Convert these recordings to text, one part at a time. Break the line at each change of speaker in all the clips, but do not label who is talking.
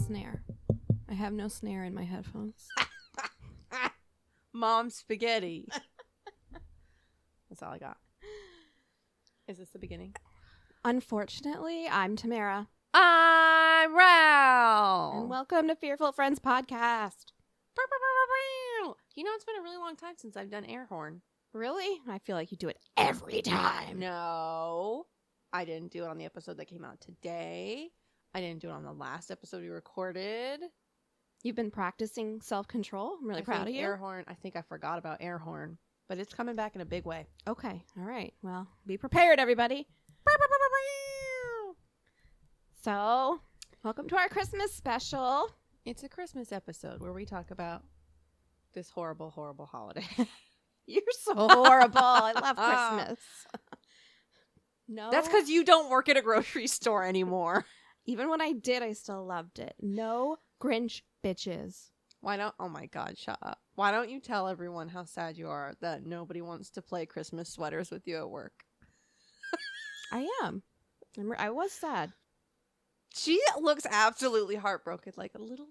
snare. I have no snare in my headphones.
Mom spaghetti. That's all I got. Is this the beginning?
Unfortunately, I'm Tamara.
I'm Rell.
And welcome to Fearful Friends Podcast.
You know, it's been a really long time since I've done air horn.
Really? I feel like you do it every time.
No, I didn't do it on the episode that came out today. I didn't do it on the last episode we recorded.
You've been practicing self-control. I'm really proud of you.
Air horn. I think I forgot about air horn, but it's coming back in a big way.
Okay. All right. Well, be prepared, everybody. So, welcome to our Christmas special.
It's a Christmas episode where we talk about this horrible, horrible holiday.
You're so horrible. I love Christmas. No.
That's because you don't work at a grocery store anymore.
Even when I did, I still loved it. No Grinch bitches.
Oh my God, shut up. Why don't you tell everyone how sad you are that nobody wants to play Christmas sweaters with you at work?
I am. I was sad.
She looks absolutely heartbroken, like a little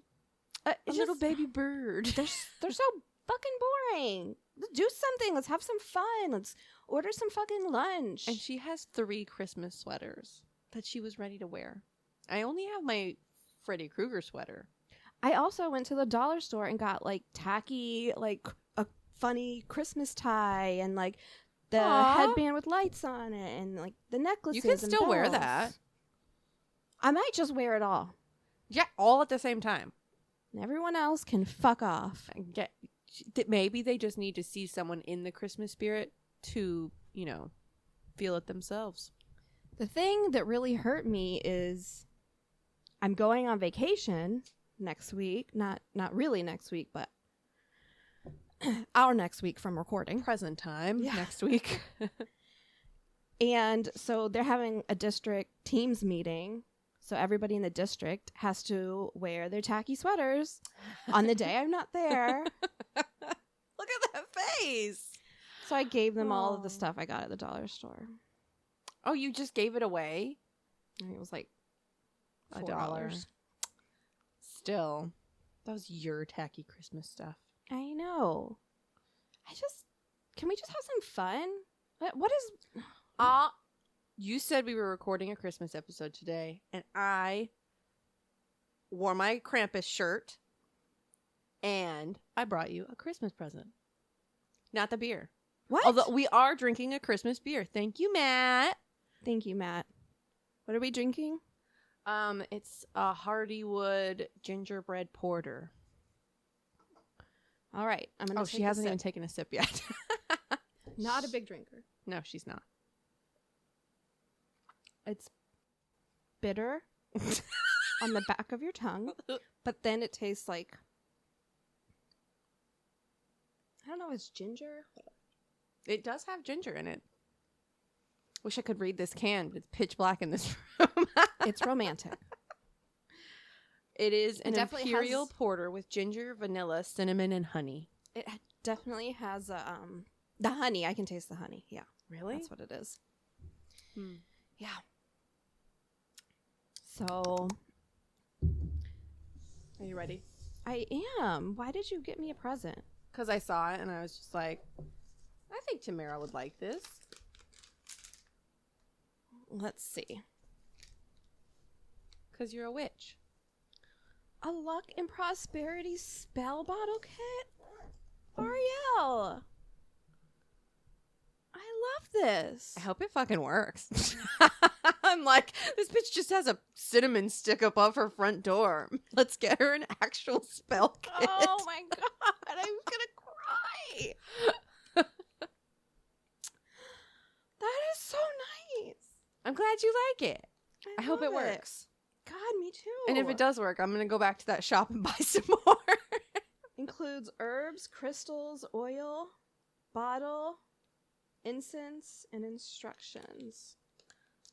baby bird.
They're so fucking boring. Let's do something. Let's have some fun. Let's order some fucking lunch.
And she has 3 Christmas sweaters that she was ready to wear. I only have my Freddy Krueger sweater.
I also went to the dollar store and got like tacky, like a funny Christmas tie and like the headband with lights on it and like the necklaces.
You can still wear
bells.
that.
I might just wear it all.
Yeah, all at the same time.
And everyone else can fuck off.
Maybe they just need to see someone in the Christmas spirit to, feel it themselves.
The thing that really hurt me is I'm going on vacation next week. Not really next week, but our next week from recording.
Present time next week.
And so they're having a district teams meeting. So everybody in the district has to wear their tacky sweaters on the day I'm not there.
Look at that face.
So I gave them all of the stuff I got at the dollar store.
Oh, you just gave it away?
And it was like
$4. Still, that was your tacky Christmas stuff.
I know. Can we just have some fun? What is...
You said we were recording a Christmas episode today, and I wore my Krampus shirt, and I brought you a Christmas present. Not the beer.
What?
Although we are drinking a Christmas beer. Thank you, Matt.
Thank you, Matt. What are we drinking?
It's a Hardywood gingerbread porter.
All right. I'm gonna.
She hasn't even taken a sip yet.
Not a big drinker.
No, she's not.
It's bitter on the back of your tongue, but then it tastes like, I don't know, it's ginger.
It does have ginger in it. Wish I could read this can, but it's pitch black in this room.
It's romantic.
It is an imperial porter with ginger, vanilla, cinnamon, and honey.
It definitely has the honey. I can taste the honey. Yeah.
Really?
That's what it is. Yeah. So,
are you ready?
I am. Why did you get me a present?
Because I saw it and I was just like, I think Tamara would like this.
Let's see.
Because you're a witch.
A luck and prosperity spell bottle kit? Ariel. I love this.
I hope it fucking works. I'm like, this bitch just has a cinnamon stick above her front door. Let's get her an actual spell kit.
Oh my God. I'm going to cry. That is so nice.
I'm glad you like it. I hope it works.
God, me too.
And if it does work, I'm going to go back to that shop and buy some more.
Includes herbs, crystals, oil, bottle, incense, and instructions.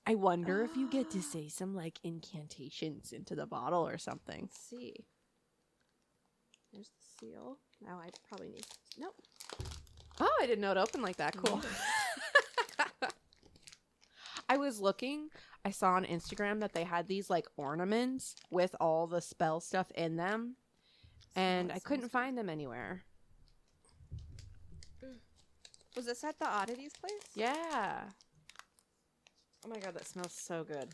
I wonder if you get to say some like incantations into the bottle or something.
Let's see. There's the seal. Now I probably need... Nope.
Oh, I didn't know it opened like that. Cool. I was looking. I saw on Instagram that they had these like ornaments with all the spell stuff in them, and I couldn't find them anywhere.
Was this at the Oddities place?
Yeah. Oh my god, that smells so good.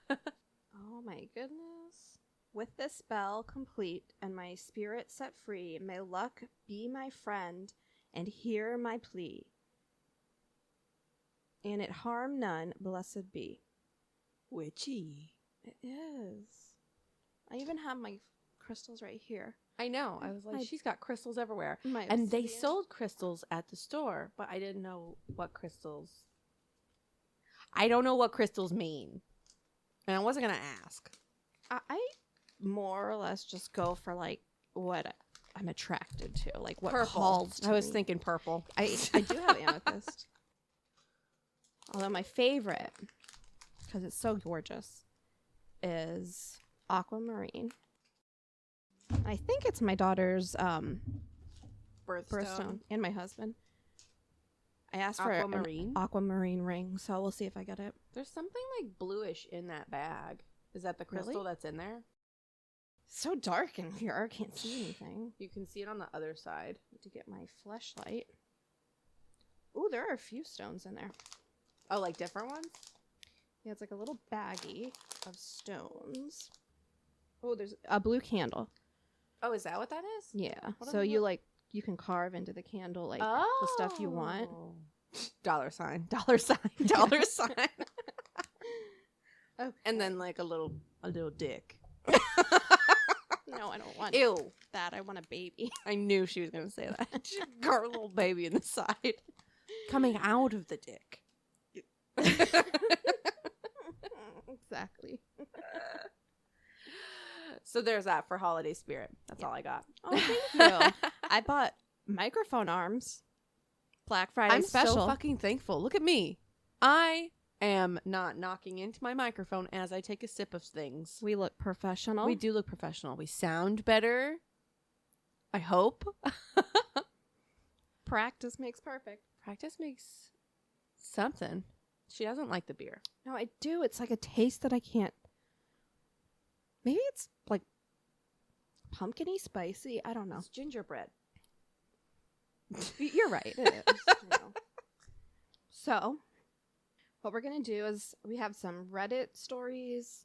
Oh my goodness. With this spell complete and my spirit set free, may luck be my friend and hear my plea. And it harm none, blessed be.
Witchy.
It is. I even have my crystals right here.
I know. I was like, she's got crystals everywhere.
And
they sold crystals at the store, but I didn't know what crystals. I don't know what crystals mean. And I wasn't going to ask.
I more or less just go for like what I'm attracted to, like what
Purple.
calls to
I was
me.
thinking purple.
I do have amethyst. Although my favorite, because it's so gorgeous, is aquamarine. I think it's my daughter's birthstone and my husband. I asked for an aquamarine ring, so we'll see if I get it.
There's something like bluish in that bag. Is that the crystal that's in there?
So dark in here, I can't see anything.
You can see it on the other side.
Need to get my flashlight. Ooh, there are a few stones in there.
Oh, like different ones?
Yeah, it's like a little baggie of stones. Oh, there's a blue candle.
Oh, is that what that is?
Yeah. So you can carve into the candle like the stuff you want.
Dollar sign, dollar sign, dollar sign.
Okay.
And then like a little dick.
No, I don't want that. I want a baby.
I knew she was going to say that. She got a little baby in the side. Coming out of the dick.
Exactly.
So there's that for holiday spirit. That's all I got.
Oh, thank you. I bought microphone arms. Black Friday special.
I'm so fucking thankful. Look at me. I am not knocking into my microphone as I take a sip of things.
We look professional.
We do look professional. We sound better. I hope.
Practice makes perfect.
Practice makes something. She doesn't like the beer.
No, I do. It's like a taste that I can't. Maybe it's like pumpkin-y, spicy. I don't know.
It's gingerbread.
You're right. It is. So, what we're going to do is we have some Reddit stories.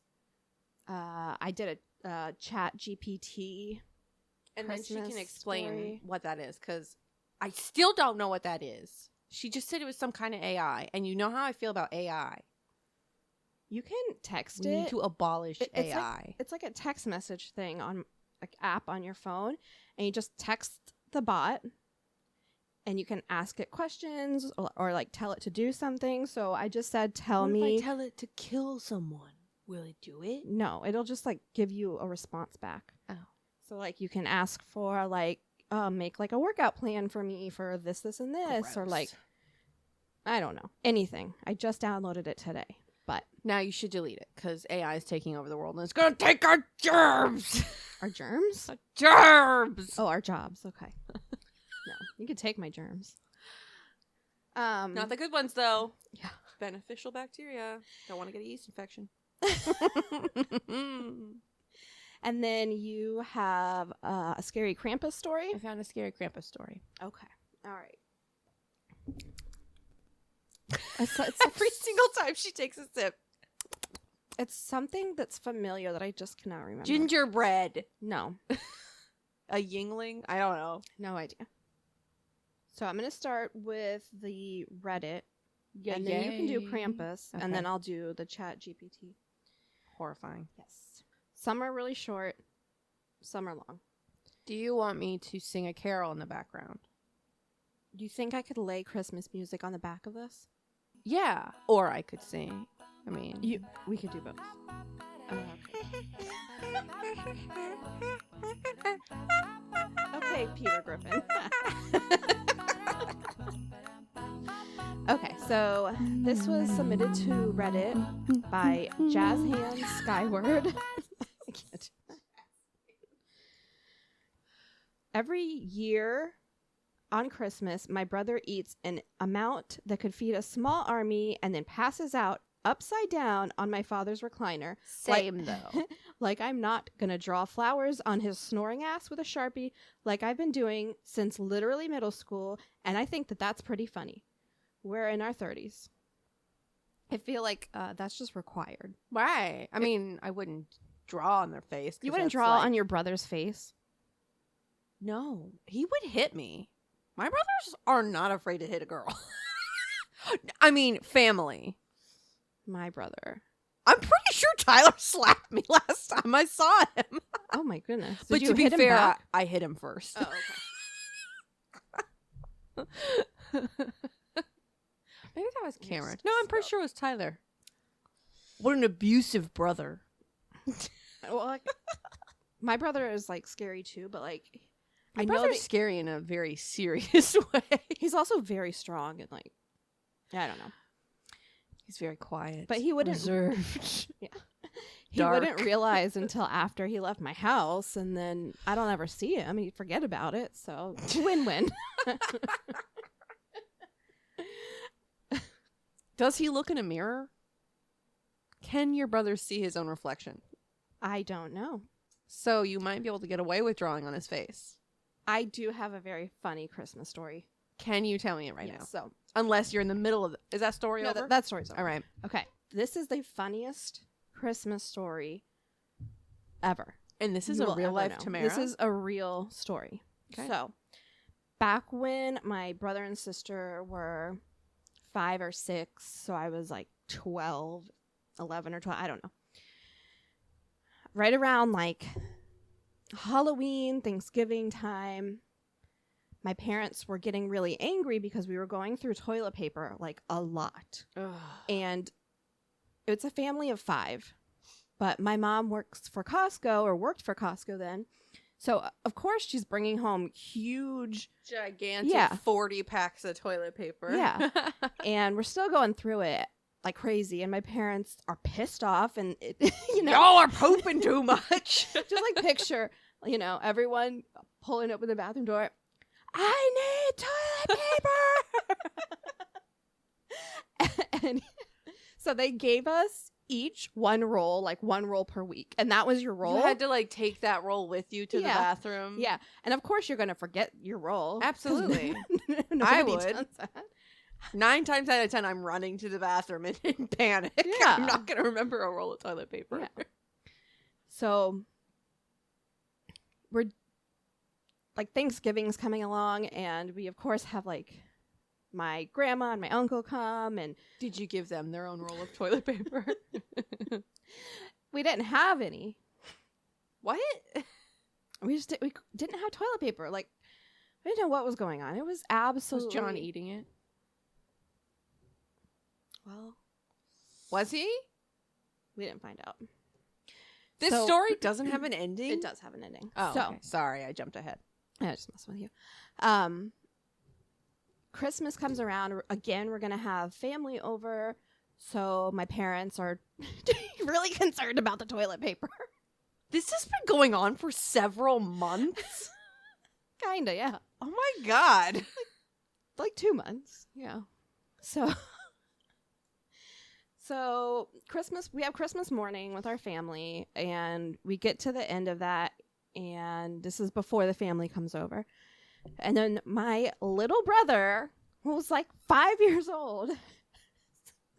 I did a chat GPT.
And then she can
Christmas
explain
story.
what that is, because I still don't know what that is. She just said it was some kind of AI, and you know how I feel about AI.
You can text
We
it.
need to abolish AI.
It's like a text message thing on like app on your phone, and you just text the bot, and you can ask it questions or like tell it to do something. So I just said, "Tell me."
What if I tell it to kill someone? Will it do it?
No, it'll just like give you a response back.
Oh,
so like you can ask for like make like a workout plan for me for this, and this, or like I don't know, anything. I just downloaded it today. But
now you should delete it because AI is taking over the world and it's going to take our germs.
Our germs?
Our germs.
Oh, our jobs. Okay. No, you could take my germs.
Not the good ones, though.
Yeah.
Beneficial bacteria. Don't want to get a yeast infection.
And then you have a scary Krampus story.
I found a scary Krampus story.
Okay. All right.
It's every single time she takes a sip.
It's something that's familiar that I just cannot remember.
Gingerbread.
No.
A Yingling? I don't know.
No idea. So I'm going to start with the Reddit. Yeah, and then you can do Krampus, and then I'll do the chat GPT.
Horrifying.
Yes. Some are really short. Some are long.
Do you want me to sing a carol in the background?
Do you think I could lay Christmas music on the back of this?
Yeah. Or I could sing. I mean,
we could do both. Okay, Peter Griffin. Okay, so this was submitted to Reddit by Jazz Hands Skyward. I can't. Every year on Christmas, my brother eats an amount that could feed a small army and then passes out upside down on my father's recliner.
Same, though.
Like I'm not going to draw flowers on his snoring ass with a Sharpie like I've been doing since literally middle school, and I think that that's pretty funny. We're in our 30s. I feel like that's just required.
Right. I mean, I wouldn't draw on their face.
You wouldn't draw on your brother's face?
No. He would hit me. My brothers are not afraid to hit a girl. I mean, family.
My brother.
I'm pretty sure Tyler slapped me last time I saw him.
Oh my goodness. Did
But
you
to be
hit him
fair,
back?
I hit him first.
Oh, okay.
Maybe that was Cameron.
Yes,
No, I'm pretty sure it was Tyler. What an abusive brother.
Well, like, my brother is like scary too, but like
My
I know
brother's
that
scary in a very serious way.
he's also very strong and like I don't know.
He's very quiet.
But he wouldn't
reserved.
Yeah. He
Dark.
wouldn't realize until after he left my house, and then I don't ever see him. He'd forget about it, so win-win.
Does he look in a mirror? Can your brother see his own reflection?
I don't know.
So you might be able to get away with drawing on his face.
I do have a very funny Christmas story.
Can you tell me it right now?
So
Unless you're in the middle of Is that story over?
that story's over.
All right.
Okay. This is the funniest Christmas story ever.
And this is
You
a
will
real
ever
life
know.
Tamara?
This is a real story.
Okay.
So, back when my brother and sister were 5 or 6, so I was like 12, 11 or 12, I don't know. Right around like Halloween, Thanksgiving time, my parents were getting really angry because we were going through toilet paper like a lot.
Ugh.
And it's a family of 5. But my mom works for Costco, or worked for Costco then. So, of course, she's bringing home huge...
Gigantic 40 packs of toilet paper.
Yeah. And we're still going through it like crazy. And my parents are pissed off. And,
Y'all are pooping too much.
just like picture, everyone pulling open the bathroom door. I need toilet paper! And so they gave us each one roll per week, and that was your roll.
You had to like take that roll with you to the bathroom.
Yeah, and of course you're gonna forget your roll.
Absolutely. I would. 9 times out of 10, I'm running to the bathroom in panic.
Yeah.
I'm not gonna remember a roll of toilet paper.
Yeah. So we're like Thanksgiving's coming along, and we of course have like my grandma and my uncle come, and
Did you give them their own roll of toilet paper?
we didn't have any.
What?
We didn't have toilet paper. Like, we didn't know what was going on. It was absolutely...
Was John eating it?
Well,
Was he?
we didn't find out.
This
So-
story doesn't have an ending?
It does have an ending.
Oh,
so
okay. Sorry, I jumped ahead.
I just messing with you. Christmas comes around again. We're gonna have family over, so my parents are really concerned about the toilet paper.
This has been going on for several months.
Kinda, yeah,
Oh my god.
like 2 months. Yeah. So we have Christmas morning with our family, and we get to the end of that, and this is before the family comes over. And then my little brother, who was like 5 years old, is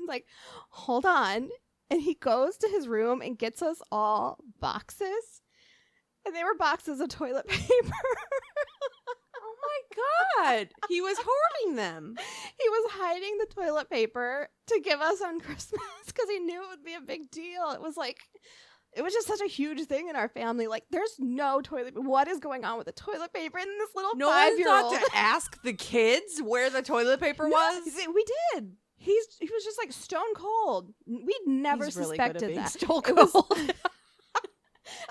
like, hold on. And he goes to his room and gets us all boxes. And they were boxes of toilet paper.
Oh my god. He was hoarding them.
He was hiding the toilet paper to give us on Christmas because he knew it would be a big deal. It was just such a huge thing in our family. Like, there's no toilet. What is going on with the toilet paper? And this little
No one
5-year-old.
thought to ask the kids where the toilet paper was?
See, we did. He was just like stone cold. We'd never
He's really good at
suspected
being
that.
stone
It was-
cold.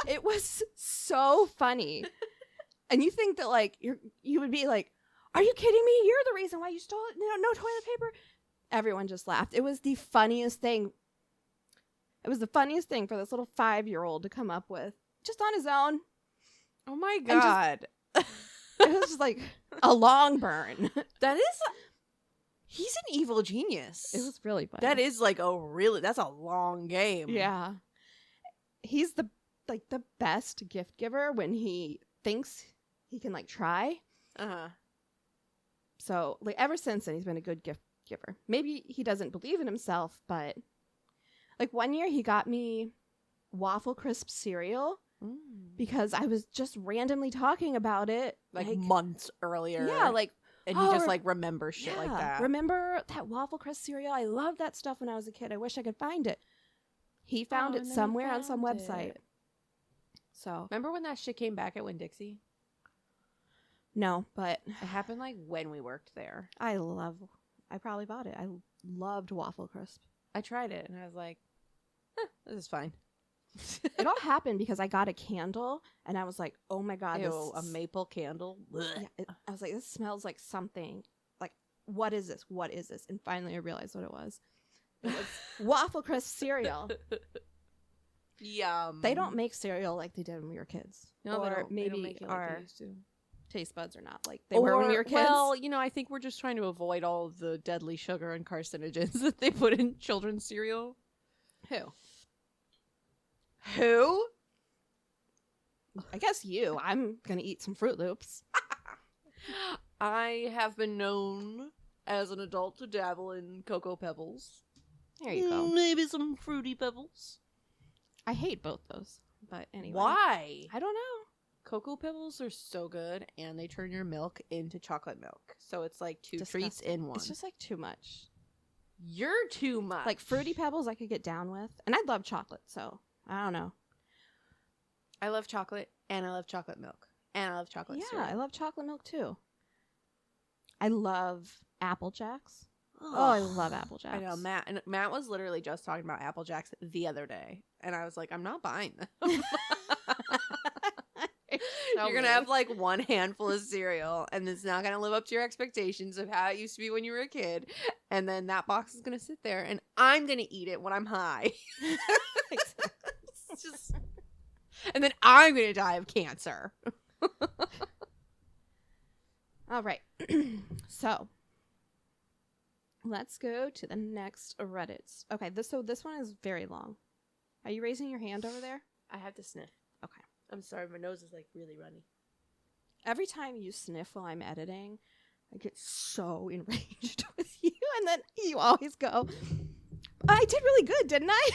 It was so funny. And you think that like you would be like, are you kidding me? You're the reason why you stole it. No toilet paper. Everyone just laughed. It was the funniest thing. It was the funniest thing for this little 5-year-old to come up with just on his own.
Oh my
And just-
god.
It was just like a long burn.
That is He's an evil genius.
It was really funny.
That is like that's a long game.
Yeah. He's the best gift giver when he thinks he can like try.
Uh-huh.
So like ever since then he's been a good gift giver. Maybe he doesn't believe in himself, but like one year he got me Waffle Crisp cereal because I was just randomly talking about it
like months earlier.
Yeah, like
and he just like remembers shit like that.
Remember that Waffle Crisp cereal? I loved that stuff when I was a kid. I wish I could find it. He found it somewhere on some website. So
remember when that shit came back at Winn-Dixie?
No, but
it happened like when we worked there.
I probably bought it. I loved Waffle Crisp.
I tried it and I was like, this is fine.
It all happened because I got a candle and I was like, oh my God.
Ew, a maple candle?
Yeah, I was like, this smells like something. Like, what is this? What is this? And finally I realized what it was. It was Waffle Crisp cereal.
Yum.
They don't make cereal like they did when we were kids.
No,
or
they don't.
Maybe
they don't make it
our
like they used to.
Taste buds are not like they were when we were kids.
Well, I think we're just trying to avoid all of the deadly sugar and carcinogens that they put in children's cereal. Who?
I guess you. I'm going to eat some Fruit Loops.
I have been known as an adult to dabble in Cocoa Pebbles.
There you go.
Maybe some Fruity Pebbles.
I hate both those. But anyway.
Why?
I don't know.
Cocoa Pebbles are so good, and they turn your milk into chocolate milk. So it's like two treats in one.
It's just like too much.
You're too much.
Like Fruity Pebbles I could get down with. And I love chocolate, so I don't know.
I love chocolate, and I love chocolate milk. And I love chocolate cereal.
I love chocolate milk too. I love Apple Jacks. Oh, I love Apple Jacks.
I know, Matt was literally just talking about Apple Jacks the other day, and I was like, I'm not buying them. You're going to have like one handful of cereal, and it's not going to live up to your expectations of how it used to be when you were a kid. And then that box is going to sit there, and I'm going to eat it when I'm high. It's just... And then I'm going to die of cancer.
All right. So, let's go to the next Reddit. Okay, this one is very long. Are you raising your hand over there?
I have to sniff.
Okay.
I'm sorry, my nose is like really runny.
Every time you sniff while I'm editing, I get so enraged with you, and then you always go, I did really good, didn't I?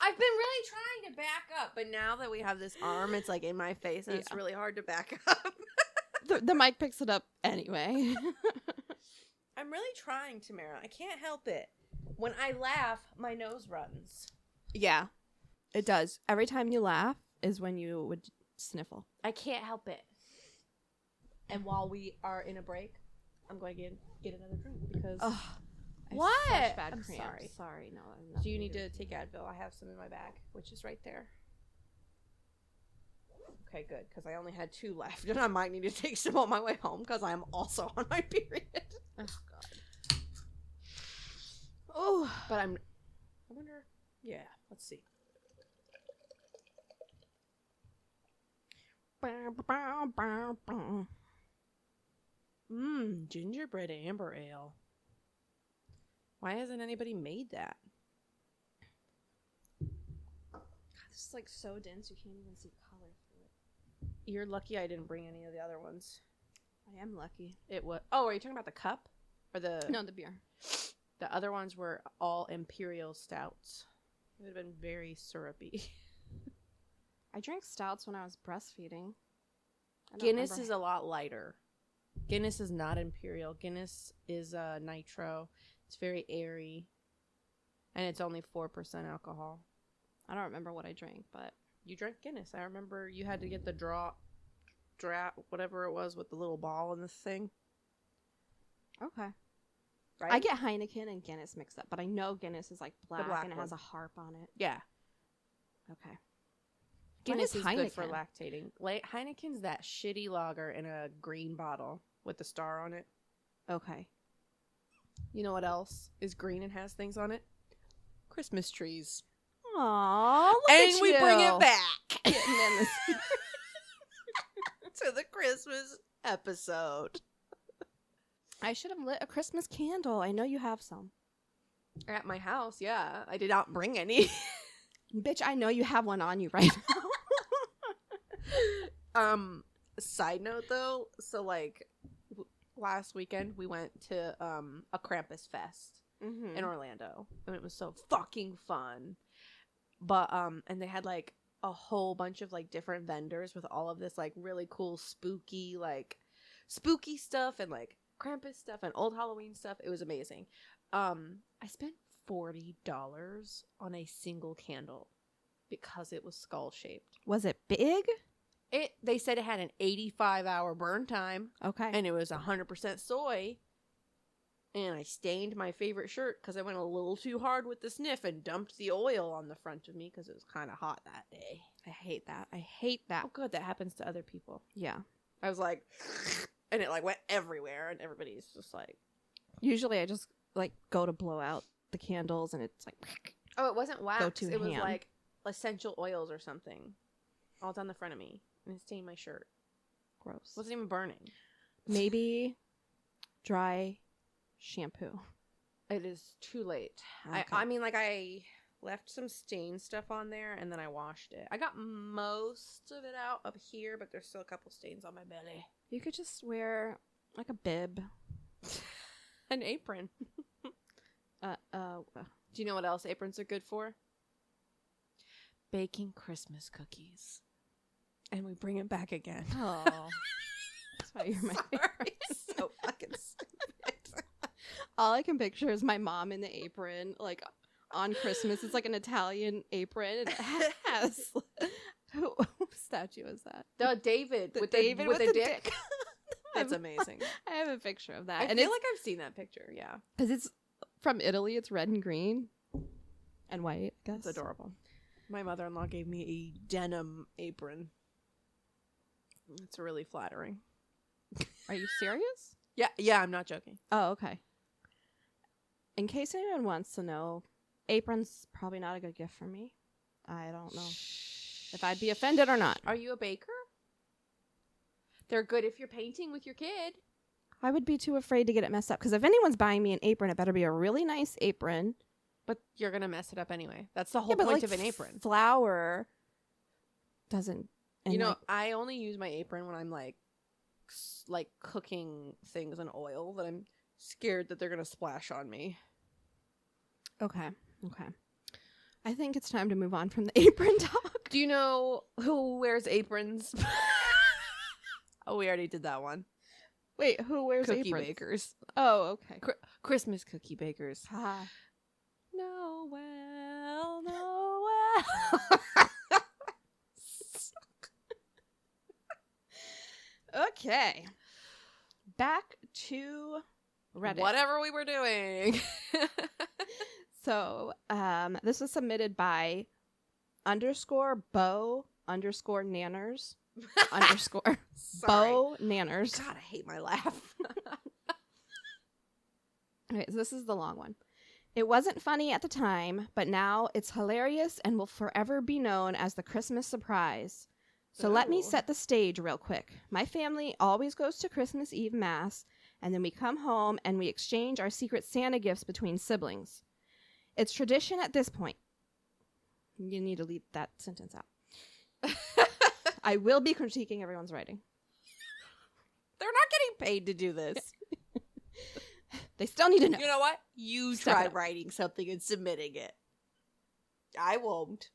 I've been really trying to back up, but now that we have this arm, it's like in my face, and it's really hard to back up.
The mic picks it up anyway.
I'm really trying, Tamara. I can't help it. When I laugh, my nose runs.
Yeah, it does. Every time you laugh is when you would sniffle.
I can't help it. And while we are in a break, I'm going to get another drink because...
What?
Bad
I'm
cramps.
sorry. No.
Do you need to take Advil? I have some in my bag, which is right there. Okay, good, because I only had 2 left, and I might need to take some on my way home because I'm also on my period. Oh, God. Oh, but I wonder... Yeah, let's see. Gingerbread amber ale. Why hasn't anybody made that?
God, this is like so dense you can't even see color through it.
You're lucky I didn't bring any of the other ones.
I am lucky.
It was... Oh, are you talking about the cup? Or the...
No, the beer.
The other ones were all imperial stouts. It would have been very syrupy.
I drank stouts when I was breastfeeding.
Guinness is a lot lighter. Guinness is not imperial. Guinness is nitro. It's very airy. And it's only 4% alcohol.
I don't remember what I drank, but...
You drank Guinness. I remember you had to get the draft, whatever it was with the little ball in this thing.
Okay.
Right?
I get Heineken and Guinness mixed up, but I know Guinness is like black and it
one.
has a harp on it.
Yeah.
Okay.
Guinness
is
is good for lactating. Heineken's that shitty lager in a green bottle with the star on it.
Okay.
You know what else is green and has things on it? Christmas trees.
Aww, look
and
at
we
you.
bring it back
Getting in this.
to the Christmas episode.
I should have lit a Christmas candle. I know you have some.
At my house, yeah. I did not bring any.
Bitch, I know you have one on you right now.
Side note though, so like last weekend we went to a Krampus Fest in Orlando, and it was so fucking fun. But and they had like a whole bunch of like different vendors with all of this like really cool spooky stuff and like Krampus stuff and old Halloween stuff. It was amazing. I spent $40 on a single candle because it was skull shaped.
Was it big?
They said it had an 85-hour burn time.
Okay.
And it was 100% soy. And I stained my favorite shirt because I went a little too hard with the sniff and dumped the oil on the front of me because it was kind of hot that day.
I hate that. I hate that.
Oh, good. That happens to other people.
Yeah.
I was like, and it like went everywhere, and everybody's just like.
Usually I just like go to blow out the candles and it's like.
Oh, it wasn't wax.
Go to
it was
ham.
like essential oils or something all down the front of me. And it stained my shirt.
Gross.
It wasn't even burning.
Maybe dry shampoo.
It is too late.
Okay.
I mean, like, I left some stain stuff on there, and then I washed it. I got most of it out up here, but there's still a couple stains on my belly.
You could just wear like a bib.
An apron. Do you know what else aprons are good for? Baking Christmas cookies. And we bring it back again.
Oh. That's why you're my favorite.
So fucking stupid.
All I can picture is my mom in the apron, like on Christmas. It's like an Italian apron. And it has who statue is that?
The David with
David
with
with
the
the
dick. That's amazing.
I have a picture of that.
I
and
feel like I've seen that picture, yeah.
Because it's from Italy. It's red and green and white, I guess.
It's adorable. My mother-in-law gave me a denim apron. It's really flattering.
Are you serious?
Yeah, I'm not joking.
Oh, okay. In case anyone wants to know, apron's probably not a good gift for me. I don't know if I'd be offended or not.
Are you a baker? They're good if you're painting with your kid.
I would be too afraid to get it messed up. Because if anyone's buying me an apron, it better be a really nice apron.
But you're going to mess it up anyway. That's the whole point of an apron.
Flour doesn't...
You know, I only use my apron when I'm like cooking things in oil that I'm scared that they're going to splash on me.
Okay. I think it's time to move on from the apron talk.
Do you know who wears aprons? Oh, we already did that one.
Wait, who wears
Cookie
aprons?
bakers.
Oh, okay.
Christmas cookie bakers.
Ha.
Noel.
Okay. Back to Reddit.
Whatever we were doing.
So, this was submitted by _Bo_Nanners Bo Nanners.
God, I hate my laugh.
Okay, so this is the long one. It wasn't funny at the time, but now it's hilarious and will forever be known as the Christmas surprise. So let me set the stage real quick. My family always goes to Christmas Eve Mass, and then we come home and we exchange our Secret Santa gifts between siblings. It's tradition at this point. You need to leave that sentence out. I will be critiquing everyone's writing.
They're not getting paid to do this.
They still need to know.
You know what? You
Step
try
it up.
writing something and submitting it. I won't.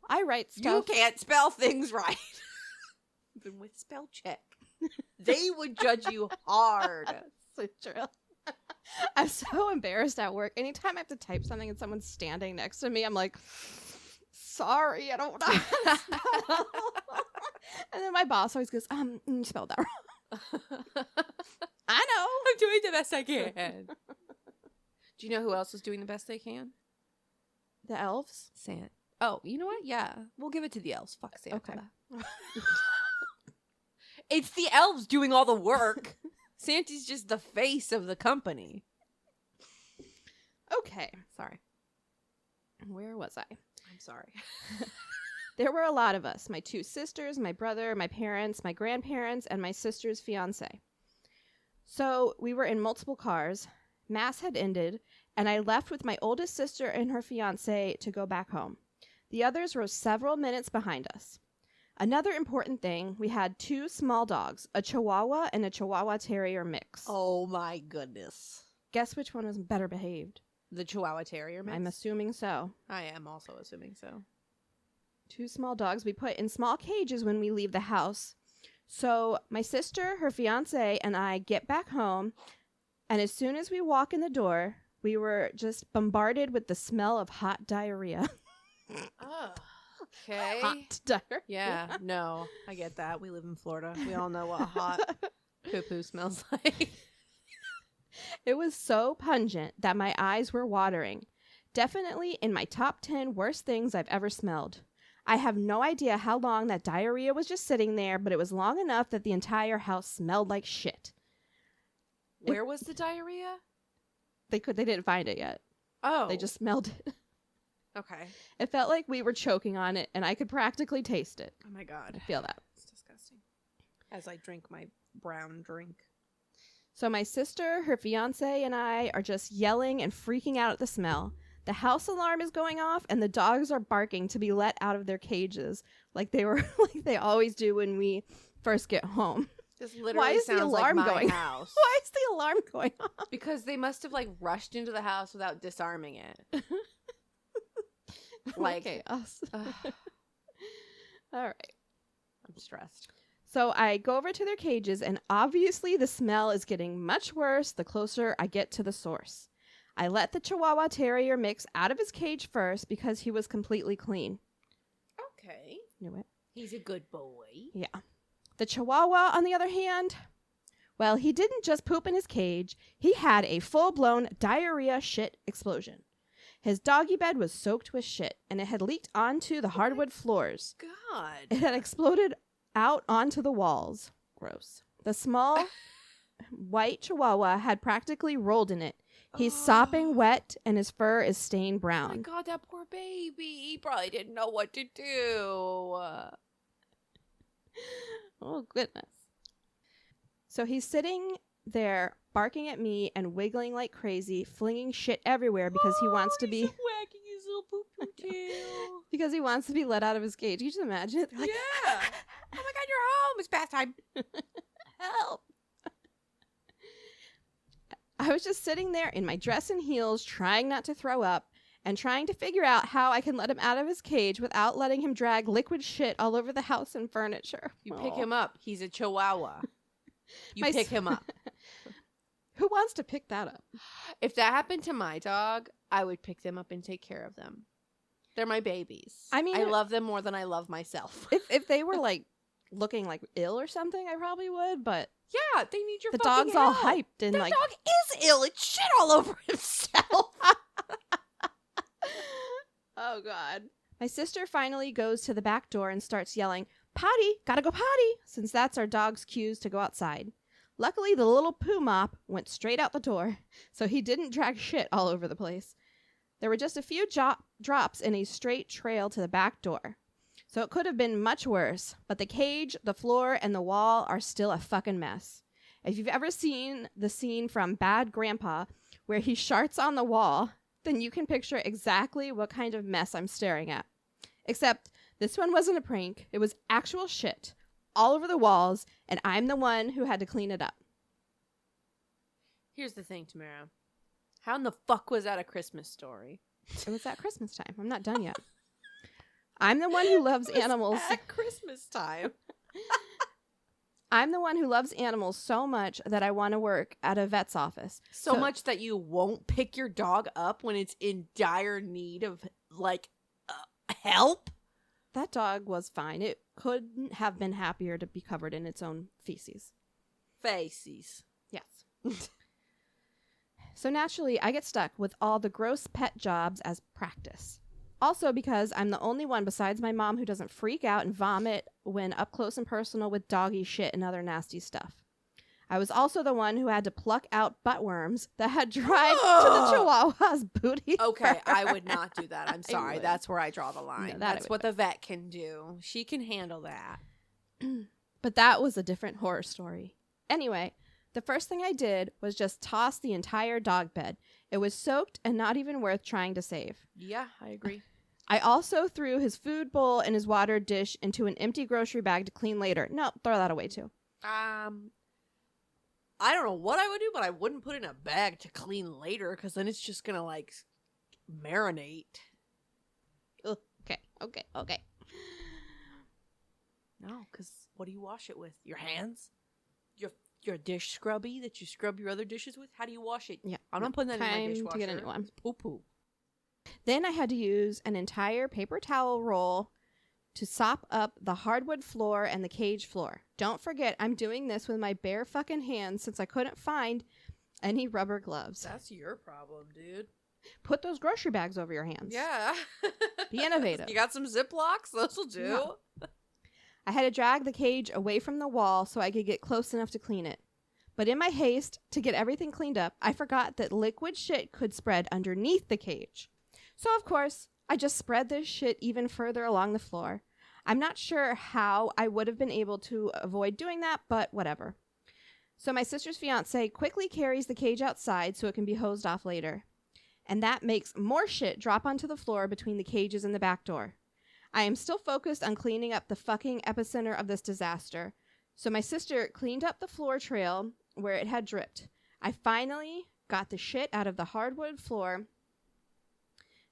I write stuff.
You can't spell things right. Even with spell check. They would judge you hard.
So true. I'm so embarrassed at work. Anytime I have to type something and someone's standing next to me, I'm like, sorry, I don't know how to spell. And then my boss always goes, you spelled that wrong. I know.
I'm doing the best I can. Do you know who else is doing the best they can?
The elves?
Santa. Oh, you know what? Yeah. We'll give it to the elves. Fuck Santa.
Okay.
It's the elves doing all the work. Santa's just the face of the company.
Okay.
Sorry.
Where was I?
I'm sorry.
There were a lot of us. My 2 sisters, my brother, my parents, my grandparents, and my sister's fiance. So we were in multiple cars. Mass had ended, and I left with my oldest sister and her fiance to go back home. The others were several minutes behind us. Another important thing, we had 2 small dogs, a Chihuahua and a Chihuahua Terrier mix.
Oh my goodness.
Guess which one was better behaved?
The Chihuahua Terrier mix?
I'm assuming so.
I am also assuming so.
2 small dogs we put in small cages when we leave the house. So my sister, her fiance, and I get back home, and as soon as we walk in the door, we were just bombarded with the smell of hot diarrhea.
Oh, okay.
Hot diarrhea.
Yeah, no, I get that. We live in Florida. We all know what hot poo-poo smells like.
It was so pungent that my eyes were watering. Definitely in my top 10 worst things I've ever smelled. I have no idea how long that diarrhea was just sitting there, but it was long enough that the entire house smelled like shit.
Where was the diarrhea?
They didn't find it yet.
Oh.
They just smelled it.
Okay.
It felt like we were choking on it, and I could practically taste it.
Oh my God.
I feel that.
It's disgusting. As I drink my brown drink.
So my sister, her fiance, and I are just yelling and freaking out at the smell. The house alarm is going off, and the dogs are barking to be let out of their cages, like they always do when we first get home.
This literally
Why is
sounds
the alarm
like my
going
house.
Why is the alarm going off?
Because they must have rushed into the house without disarming it. Like
chaos. All right.
I'm stressed.
So I go over to their cages, and obviously the smell is getting much worse the closer I get to the source. I let the Chihuahua Terrier mix out of his cage first because he was completely clean.
Okay.
Knew it.
He's a good boy.
Yeah. The Chihuahua, on the other hand, well, he didn't just poop in his cage. He had a full-blown diarrhea shit explosion. His doggy bed was soaked with shit, and it had leaked onto the hardwood floors.
God.
It had exploded out onto the walls. Gross. The small white Chihuahua had practically rolled in it. He's sopping wet, and his fur is stained brown.
Oh my God, that poor baby. He probably didn't know what to do.
Oh, goodness. So he's sitting there barking at me and wiggling like crazy, flinging shit everywhere because he wants to be...
wagging his little poo-poo tail.
Because he wants to be let out of his cage. Can you just imagine it? They're like,
yeah. Oh my God, you're home. It's bath time.
help. I was just sitting there in my dress and heels, trying not to throw up and trying to figure out how I can let him out of his cage without letting him drag liquid shit all over the house and furniture.
You pick him up. He's a Chihuahua. You pick him up.
Who wants to pick that up?
If that happened to my dog, I would pick them up and take care of them. They're my babies.
I mean,
I love them more than I love myself.
If they were looking ill or something, I probably would, but
yeah, they need your
the
fucking
dog's all
help.
hyped and
That dog is ill. It's shit all over himself.
Oh God. My sister finally goes to the back door and starts yelling, "Potty, gotta go potty," since that's our dog's cues to go outside. Luckily, the little poo mop went straight out the door, so he didn't drag shit all over the place. There were just a few drops in a straight trail to the back door. So it could have been much worse, but the cage, the floor, and the wall are still a fucking mess. If you've ever seen the scene from Bad Grandpa where he sharts on the wall, then you can picture exactly what kind of mess I'm staring at. Except this one wasn't a prank. It was actual shit all over the walls, and I'm the one who had to clean it up.
Here's the thing, Tamara. How in the fuck was that a Christmas story?
It was at Christmas time. I'm not done yet. I'm the one who loves animals.
At Christmas time.
I'm the one who loves animals so much that I want to work at a vet's office.
So much that you won't pick your dog up when it's in dire need of, help?
That dog was fine. It couldn't have been happier to be covered in its own feces.
Faces.
Yes. So naturally, I get stuck with all the gross pet jobs as practice. Also because I'm the only one besides my mom who doesn't freak out and vomit when up close and personal with doggy shit and other nasty stuff. I was also the one who had to pluck out butt worms that had dried to the Chihuahua's booty.
Okay, I would not do that. I'm sorry. That's where I draw the line.
No,
that's what the vet can do. She can handle that.
But that was a different horror story. Anyway, The first thing I did was just toss the entire dog bed. It was soaked and not even worth trying to save.
Yeah, I agree.
I also threw his food bowl and his water dish into an empty grocery bag to clean later. No, throw that away too.
I don't know what I would do, but I wouldn't put it in a bag to clean later because then it's just gonna like marinate.
Okay.
No, because what do you wash it with? Your hands? Your dish scrubby that you scrub your other dishes with? How do you wash it?
Yeah,
I'm not putting that in my
time
dishwasher.
to get a new one.
It's poo-poo.
Then I had to use an entire paper towel roll to sop up the hardwood floor and the cage floor. Don't forget, I'm doing this with my bare fucking hands since I couldn't find any rubber gloves.
That's your problem, dude.
Put those grocery bags over your hands.
Yeah.
Be innovative.
You got some Ziplocs? Those will do.
No. I had to drag the cage away from the wall so I could get close enough to clean it. But in my haste to get everything cleaned up, I forgot that liquid shit could spread underneath the cage. So, of course, I just spread this shit even further along the floor. I'm not sure how I would have been able to avoid doing that, but whatever. So my sister's fiance quickly carries the cage outside so it can be hosed off later. And that makes more shit drop onto the floor between the cages and the back door. I am still focused on cleaning up the fucking epicenter of this disaster. So my sister cleaned up the floor trail where it had dripped. I finally got the shit out of the hardwood floor.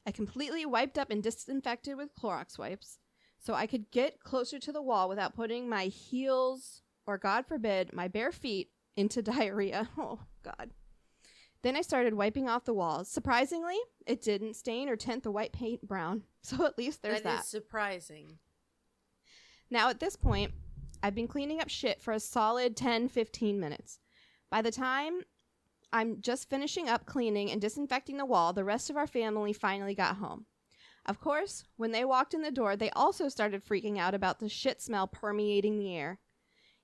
I completely wiped up and disinfected with Clorox wipes so I could get closer to the wall without putting my heels or, God forbid, my bare feet into diarrhea. Oh, God. Then I started wiping off the walls. Surprisingly, it didn't stain or tint the white paint brown. So at least there's that.
That is surprising.
Now at this point, I've been cleaning up shit for a solid 10-15 minutes. By the time I'm just finishing up cleaning and disinfecting the wall, the rest of our family finally got home. Of course, when they walked in the door, they also started freaking out about the shit smell permeating the air.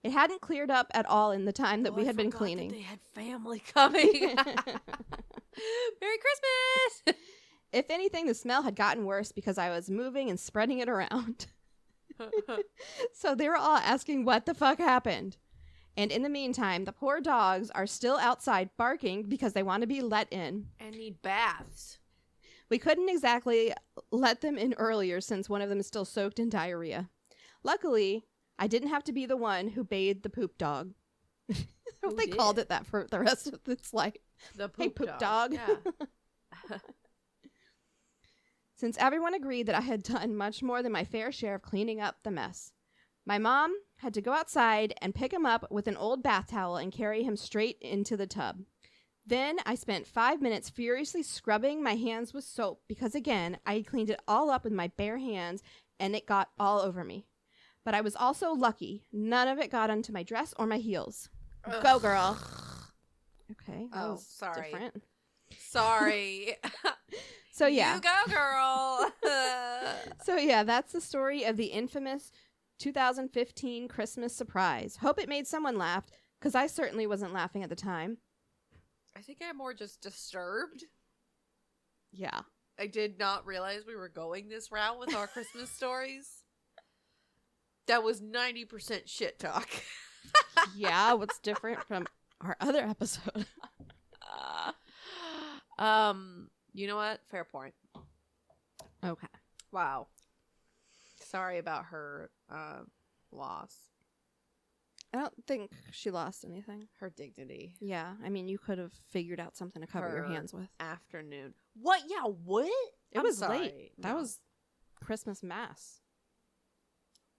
It hadn't cleared up at all in the time that we had been cleaning.
That they had family coming. Merry Christmas!
If anything, the smell had gotten worse because I was moving and spreading it around. So they were all asking what the fuck happened. And in the meantime, the poor dogs are still outside barking because they want to be let in.
And need baths.
We couldn't exactly let them in earlier since one of them is still soaked in diarrhea. Luckily, I didn't have to be the one who bathed the poop dog. They called it that for the rest of its life.
The poop,
hey, poop dog.
Yeah.
Since everyone agreed that I had done much more than my fair share of cleaning up the mess. My mom had to go outside and pick him up with an old bath towel and carry him straight into the tub. Then I spent 5 minutes furiously scrubbing my hands with soap because, again, I cleaned it all up with my bare hands and it got all over me. But I was also lucky. None of it got onto my dress or my heels. Ugh. Go, girl. Okay. That was
sorry.
Different.
Sorry.
So, yeah.
You go, girl.
So, yeah, that's the story of the infamous 2015 Christmas surprise. Hope it made someone laugh, because I certainly wasn't laughing at the time.
I think I'm more just disturbed.
Yeah.
I did not realize we were going this route with our Christmas stories. That was 90% shit talk.
Yeah, what's different from our other episode?
You know what? Fair point.
Okay.
Wow. Sorry about her loss.
I don't think she lost anything.
Her dignity.
Yeah, I mean, you could have figured out something to cover your hands with.
Afternoon. What? Yeah, what?
It was late. That was Christmas Mass.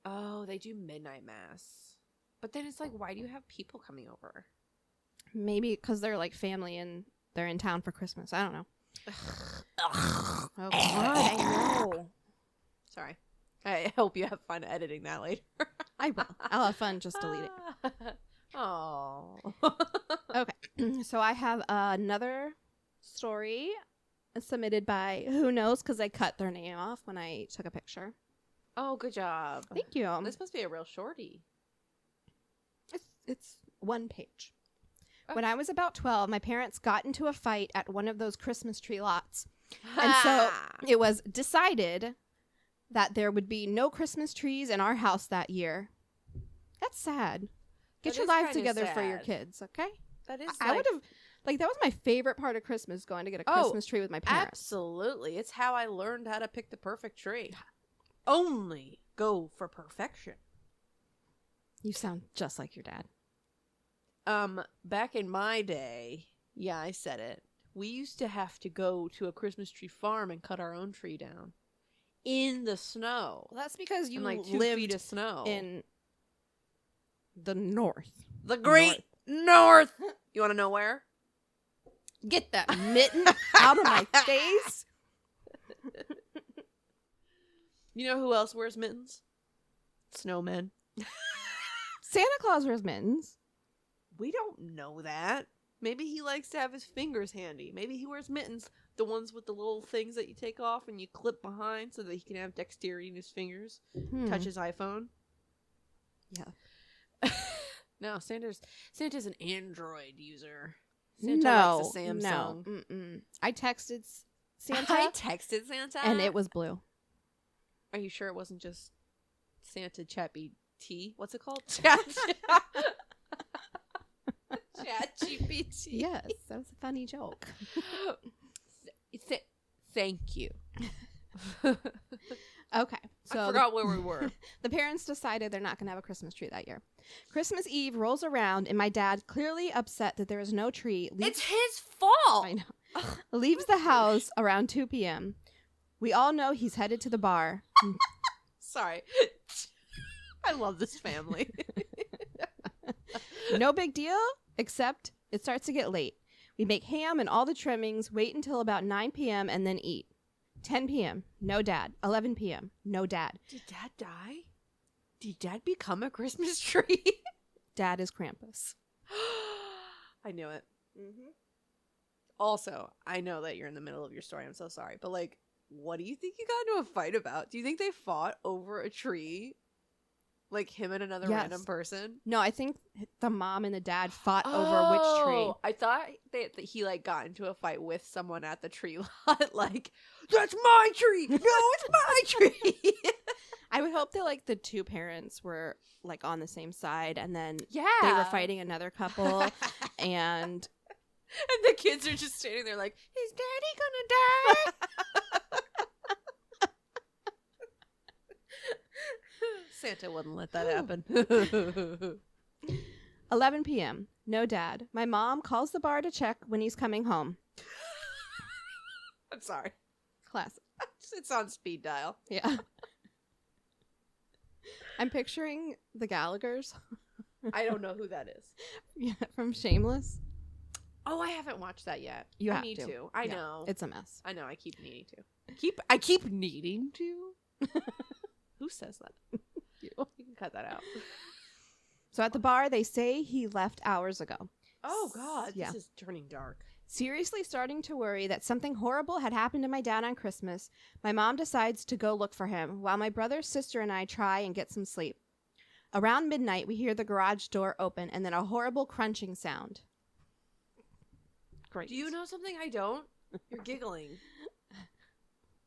Oh, they do midnight mass. But then it's like, why do you have people coming over?
Maybe because they're like family and they're in town for Christmas. I don't know. Oh, God, I know.
Sorry. I hope you have fun editing that later.
I will. I'll have fun just delete it.
Oh.
Okay. So I have another story submitted by who knows because I cut their name off when I took a picture.
Oh, good job.
Thank you.
This must be a real shorty.
It's one page. Okay. When I was about 12, my parents got into a fight at one of those Christmas tree lots. And so it was decided that there would be no Christmas trees in our house that year. That's sad. Get your lives together for your kids, okay?
That is.
I would have, like, that was my favorite part of Christmas, going to get a Christmas tree with my parents.
Absolutely. It's how I learned how to pick the perfect tree. Only go for perfection.
You sound just like your dad.
Back in my day, yeah, I said it. We used to have to go to a Christmas tree farm and cut our own tree down in the snow.
Well, that's because you
like 2
lived
feet of snow
in the north.
The great north. You want to know where?
Get that mitten out of my face.
You know who else wears mittens? Snowmen.
Santa Claus wears mittens.
We don't know that. Maybe he likes to have his fingers handy. Maybe he wears mittens, the ones with the little things that you take off and you clip behind so that he can have dexterity in his fingers. Touch his iPhone.
Yeah.
No, Santa's an Android user. Santa likes a Samsung.
No. I texted Santa.
I texted Santa?
And it was blue.
Are you sure it wasn't just Santa Chappy T? What's it called? ChatGPT.
Yes, that was a funny joke.
Thank you.
Okay, so
I forgot where we were.
The parents decided they're not going to have a Christmas tree that year. Christmas Eve rolls around, and my dad, clearly upset that there is no tree,
it's his fault.
I know. Leaves the house around 2 p.m. We all know he's headed to the bar.
Sorry. I love this family.
No big deal, except it starts to get late. We make ham and all the trimmings, wait until about 9 p.m. and then eat. 10 p.m. No dad. 11 p.m. No dad.
Did Dad die? Did Dad become a Christmas tree?
Dad is Krampus.
I knew it. Mm-hmm. Also, I know that you're in the middle of your story. I'm so sorry. But, like, what do you think you got into a fight about? Do you think they fought over a tree? Like, him and another random person?
No, I think the mom and the dad fought over which tree.
I thought that he, like, got into a fight with someone at the tree lot. Like, that's my tree! No, it's my tree!
I would hope that, like, the two parents were, like, on the same side, and then
yeah,
they were fighting another couple, and
the kids are just standing there like, is Daddy gonna die? Santa wouldn't let that happen.
11 p.m. No dad. My mom calls the bar to check when he's coming home.
I'm sorry.
Classic.
It's on speed dial.
Yeah. I'm picturing the Gallaghers.
I don't know who that is.
Yeah, from Shameless.
Oh, I haven't watched that yet.
You
I
have
need
to.
to. I know.
It's a mess.
I know. I keep needing to. I keep needing to? Who says that? You can cut that out.
So at the bar, they say he left hours ago.
Oh, God.
Yeah.
This is turning dark.
Seriously starting to worry that something horrible had happened to my dad on Christmas, my mom decides to go look for him, while my brother, sister, and I try and get some sleep. Around midnight, we hear the garage door open and then a horrible crunching sound. Great.
Do you know something I don't? You're giggling.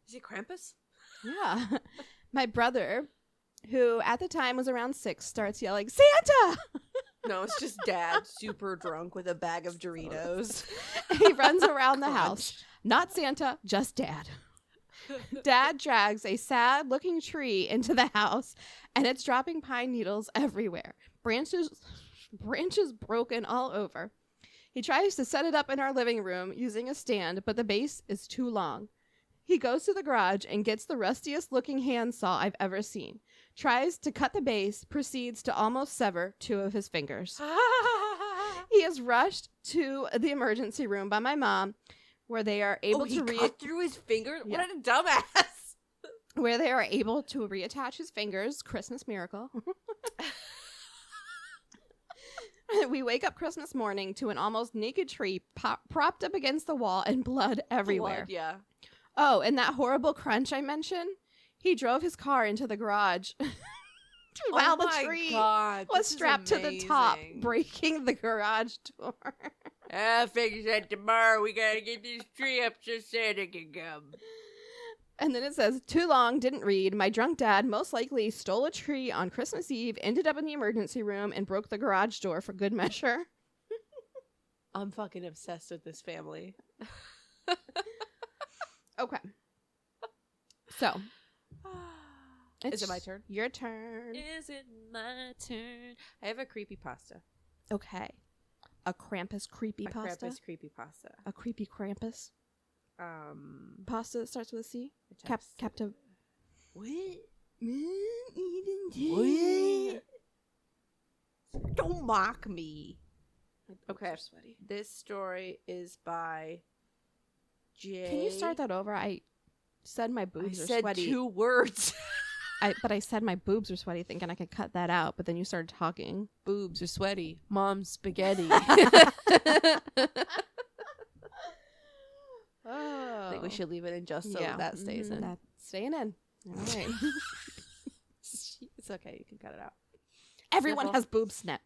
Is it Krampus?
Yeah. My brother, who at the time was around 6, starts yelling, Santa!
No, it's just Dad super drunk with a bag of Doritos.
He runs around the house. Not Santa, just Dad. Dad drags a sad-looking tree into the house, and it's dropping pine needles everywhere. Branches broken all over. He tries to set it up in our living room using a stand, but the base is too long. He goes to the garage and gets the rustiest-looking handsaw I've ever seen. Tries to cut the base, proceeds to almost sever 2 of his fingers. He is rushed to the emergency room by my mom, where they are able to
cut through his finger?
Yeah.
What a dumbass!
Where they are able to reattach his fingers. Christmas miracle. We wake up Christmas morning to an almost naked tree propped up against the wall and blood everywhere.
Blood, yeah.
Oh, and that horrible crunch I mentioned? He drove his car into the garage while the tree was strapped to the top, breaking the garage door.
I'll fix that tomorrow. We gotta get this tree up so Santa can come.
And then it says, too long, didn't read. My drunk dad most likely stole a tree on Christmas Eve, ended up in the emergency room, and broke the garage door for good measure.
I'm fucking obsessed with this family.
Okay. So.
Is it my turn?
Your turn.
Is it my turn? I have a creepypasta.
Okay. A Krampus creepypasta?
A Krampus creepypasta.
A creepy Krampus? Pasta that starts with a C? Captive.
What? What? Don't mock me. Okay.
Sweaty.
This story is by Jay.
Can you start that over? I said my boobs are sweaty.
I said 2 words.
But I said my boobs are sweaty, thinking I could cut that out. But then you started talking.
Boobs are sweaty. Mom's spaghetti. I think we should leave it in just so that stays in.
That's staying in. All right.
It's okay. You can cut it out.
Everyone has boob sweat.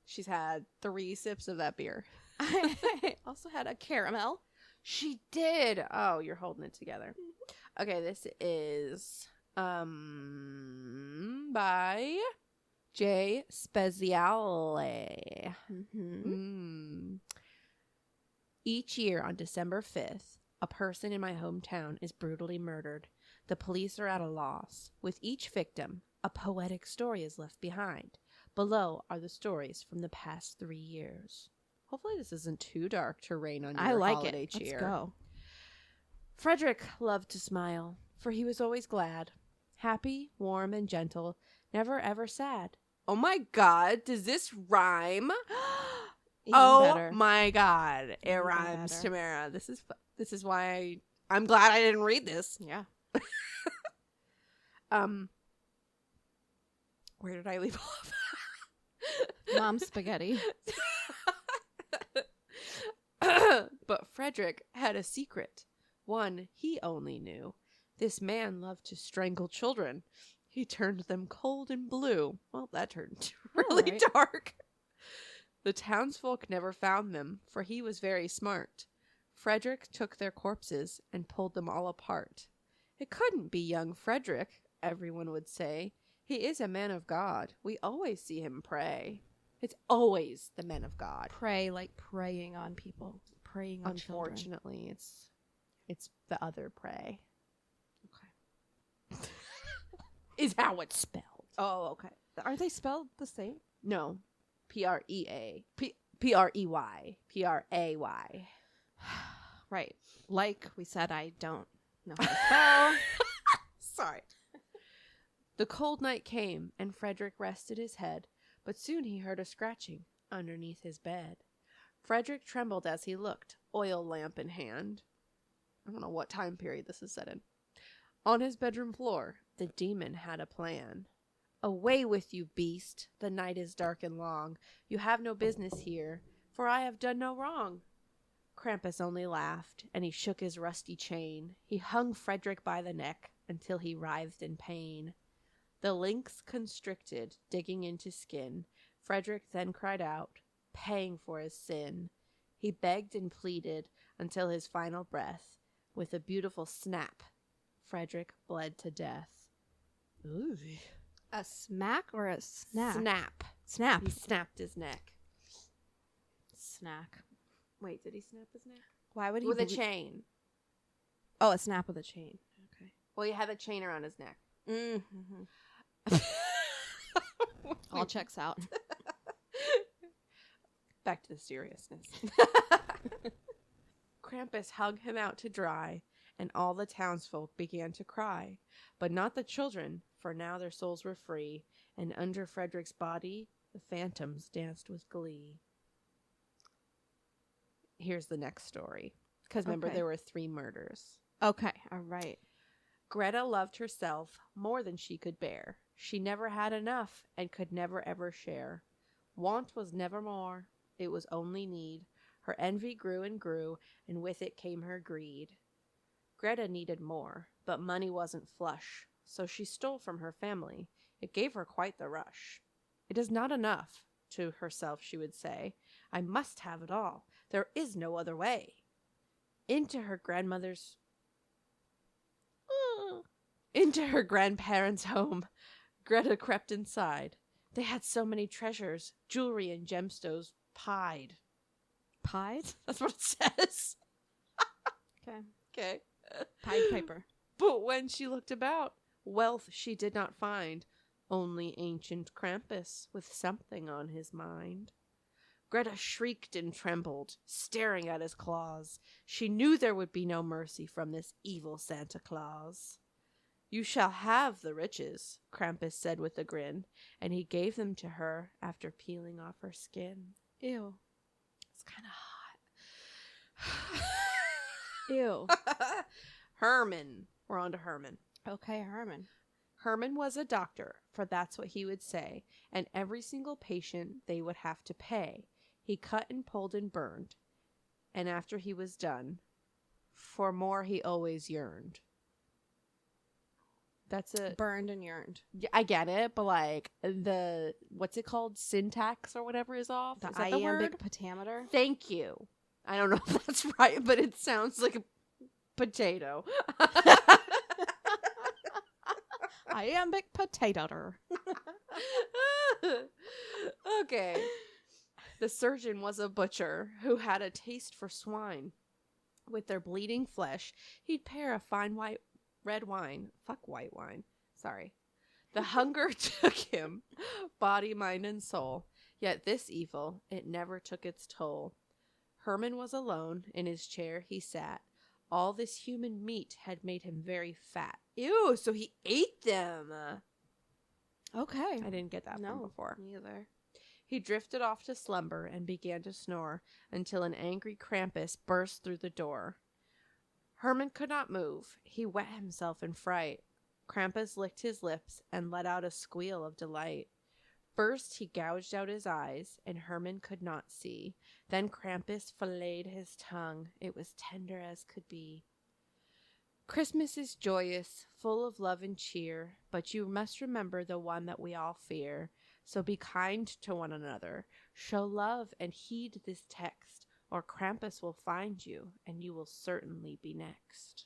She's had 3 sips of that beer.
I also had a caramel.
She did. Oh, you're holding it together. Okay, this is by Jay Speziale. Each year on December 5th, a person in my hometown is brutally murdered. The police are at a loss. With each victim, a poetic story is left behind. Below are the stories from the past 3 years. Hopefully this isn't too dark to rain on your holiday cheer.
Let's go.
Frederick loved to smile, for he was always glad. Happy, warm, and gentle, never ever sad. Oh my God, does this rhyme?
Better.
My God, it rhymes,
better.
Tamara. This is why I'm glad I didn't read this.
Yeah.
Where did I leave off?
Mom's spaghetti.
But Frederick had a secret, one he only knew. This man loved to strangle children. He turned them cold and blue. Well, that turned really dark. The townsfolk never found them, for he was very smart. Frederick took their corpses and pulled them all apart. It couldn't be young Frederick, everyone would say. He is a man of God. We always see him pray. It's always the men of God.
Pray, like preying on people. Preying on children.
Unfortunately, it's the other prey.
Okay.
Is how it's spelled.
Oh, okay. Are they spelled the same?
No. P-R-E-A. P-R-E-Y. P-R-A-Y.
Right. Like we said, I don't know how to spell.
Sorry. The cold night came, and Frederick rested his head, but soon he heard a scratching underneath his bed. Frederick trembled as he looked, oil lamp in hand. I don't know what time period this is set in. On his bedroom floor, the demon had a plan. Away with you, beast! The night is dark and long. You have no business here, for I have done no wrong. Krampus only laughed, and he shook his rusty chain. He hung Frederick by the neck until he writhed in pain. The links constricted, digging into skin. Frederick then cried out, paying for his sin. He begged and pleaded until his final breath. With a beautiful snap, Frederick bled to death. Ooh.
A smack or a snap?
Snap.
Snap.
He snapped his neck.
Snack.
Wait, did he snap his neck?
Why would he?
With a chain.
Oh, a snap with a chain. Okay.
Well, he had a chain around his neck.
Mm-hmm. All checks out.
Back to the seriousness. Krampus hung him out to dry, and all the townsfolk began to cry. But not the children, for now their souls were free, and under Frederick's body, the phantoms danced with glee. Here's the next story. Because remember, there were 3 murders.
Okay, all right.
Greta loved herself more than she could bear. She never had enough and could never ever share. Want was never more. It was only need. Her envy grew and grew, and with it came her greed. Greta needed more, but money wasn't flush, so she stole from her family. It gave her quite the rush. It is not enough, to herself she would say. I must have it all. There is no other way. Into her grandparents' home, Greta crept inside. They had so many treasures, jewelry and gemstones pied.
Pied?
That's what it says.
Okay.
Okay.
Pied Piper.
But when she looked about, wealth she did not find, only ancient Krampus with something on his mind. Greta shrieked and trembled, staring at his claws. She knew there would be no mercy from this evil Santa Claus. You shall have the riches, Krampus said with a grin, and he gave them to her after peeling off her skin.
Ew.
It's kind of hot.
Ew.
Herman. We're on to Herman.
Okay, Herman.
Herman was a doctor, for that's what he would say, and every single patient they would have to pay. He cut and pulled and burned, and after he was done, for more he always yearned. That's a...
Burned and yearned.
Yeah, I get it, but like the... What's it called? Syntax or whatever is off?
The
Is that the word?
iambic pentameter?
Thank you. I don't know if that's right, but it sounds like a potato.
Iambic potato.
Okay. The surgeon was a butcher who had a taste for swine. With their bleeding flesh, he'd pair a fine red wine. Fuck white wine. Sorry. The hunger took him, body, mind, and soul. Yet this evil, it never took its toll. Herman was alone. In his chair he sat. All this human meat had made him very fat. Ew, so he ate them.
Okay.
I didn't get that from before.
Me either.
He drifted off to slumber and began to snore until an angry Krampus burst through the door. Herman could not move. He wet himself in fright. Krampus licked his lips and let out a squeal of delight. First he gouged out his eyes, and Herman could not see. Then Krampus filleted his tongue. It was tender as could be. Christmas is joyous, full of love and cheer, but you must remember the one that we all fear. So be kind to one another. Show love and heed this text, or Krampus will find you, and you will certainly be next.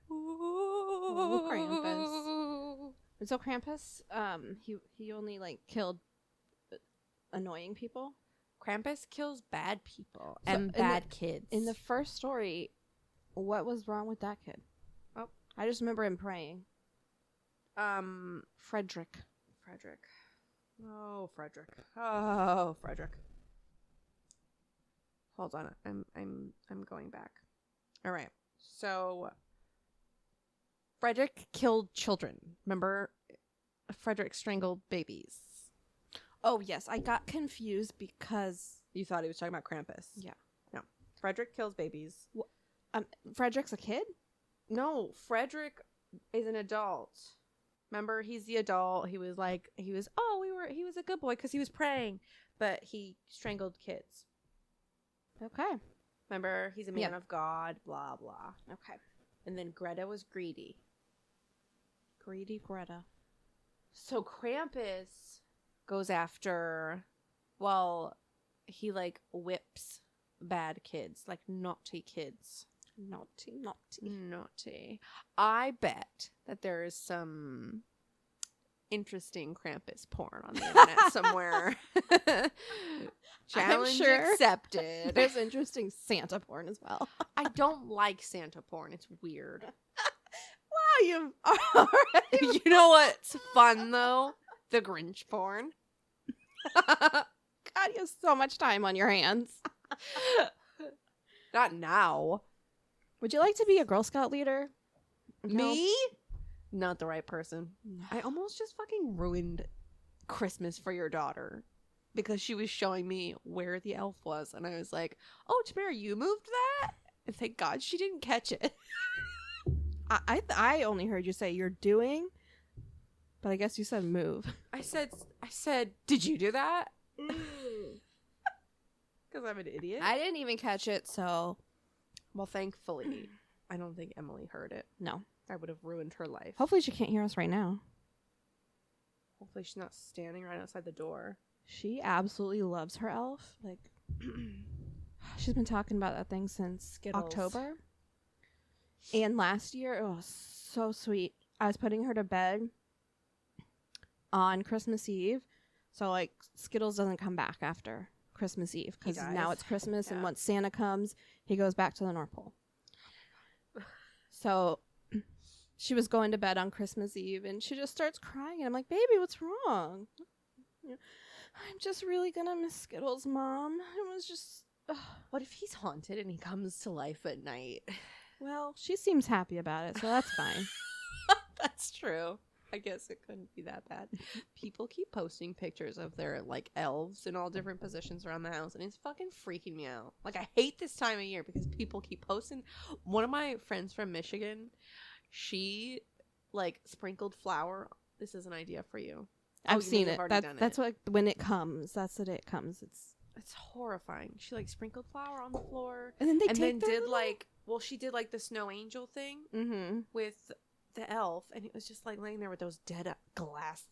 Ooh, Krampus. And so Krampus, he only like killed annoying people.
Krampus kills bad people and bad kids.
In the first story, what was wrong with that kid?
Oh,
I just remember him praying. Frederick.
Oh, Frederick. Oh, Frederick. Hold on. I'm going back. All right. So Frederick killed children. Remember? Frederick strangled babies.
Oh, yes. I got confused because...
You thought he was talking about Krampus.
Yeah.
No. Frederick kills babies.
Frederick's a kid?
No. Frederick is an adult. Remember? He's the adult. He was a good boy because he was praying, but he strangled kids.
Okay.
Remember? He's a man of God, blah, blah.
Okay.
And then Greta was greedy.
Greedy Greta.
So Krampus goes after, well, he like whips bad kids, like naughty kids. Naughty. I bet that there is some interesting Krampus porn on the internet somewhere. Challenge accepted.
There's interesting Santa porn as well.
I don't like Santa porn. It's weird.
Wow, you already...
You know what's fun, though? The Grinch porn.
God, you have so much time on your hands.
Not now.
Would you like to be a Girl Scout leader?
Me? Not the right person. I almost just fucking ruined Christmas for your daughter because she was showing me where the elf was, and I was like, "Oh, Tamara, you moved that?" And thank God she didn't catch it.
I only heard you say you're doing, but I guess you said move.
I said, "Did you do that?" Because I'm an idiot.
I didn't even catch it, so.
Well, thankfully, I don't think Emily heard it.
No.
I would have ruined her life.
Hopefully she can't hear us right now.
Hopefully she's not standing right outside the door.
She absolutely loves her elf. Like, she's been talking about that thing since
Skittles.
October. And last year, oh, so sweet. I was putting her to bed on Christmas Eve, So, like, Skittles doesn't come back after Christmas Eve because now it's Christmas, and once Santa comes, he goes back to the North Pole. So she was going to bed on Christmas Eve, and she just starts crying, and I'm like, baby, what's wrong? I'm just really gonna miss Skittles, Mom. It was just...
What if he's haunted and he comes to life at night?
Well, she seems happy about it, so that's fine.
That's true. I guess it couldn't be that bad. People keep posting pictures of their, like, elves in all different positions around the house, and it's fucking freaking me out. Like, I hate this time of year because people keep posting. One of my friends from Michigan, she, like, sprinkled flour. This is an idea for you.
I've seen it. That's what, when it comes, that's the day it comes.
It's horrifying. She, like, sprinkled flour on the floor.
And then
she did, like, the snow angel thing
mm-hmm.
with the elf, and it was just, like, laying there with those dead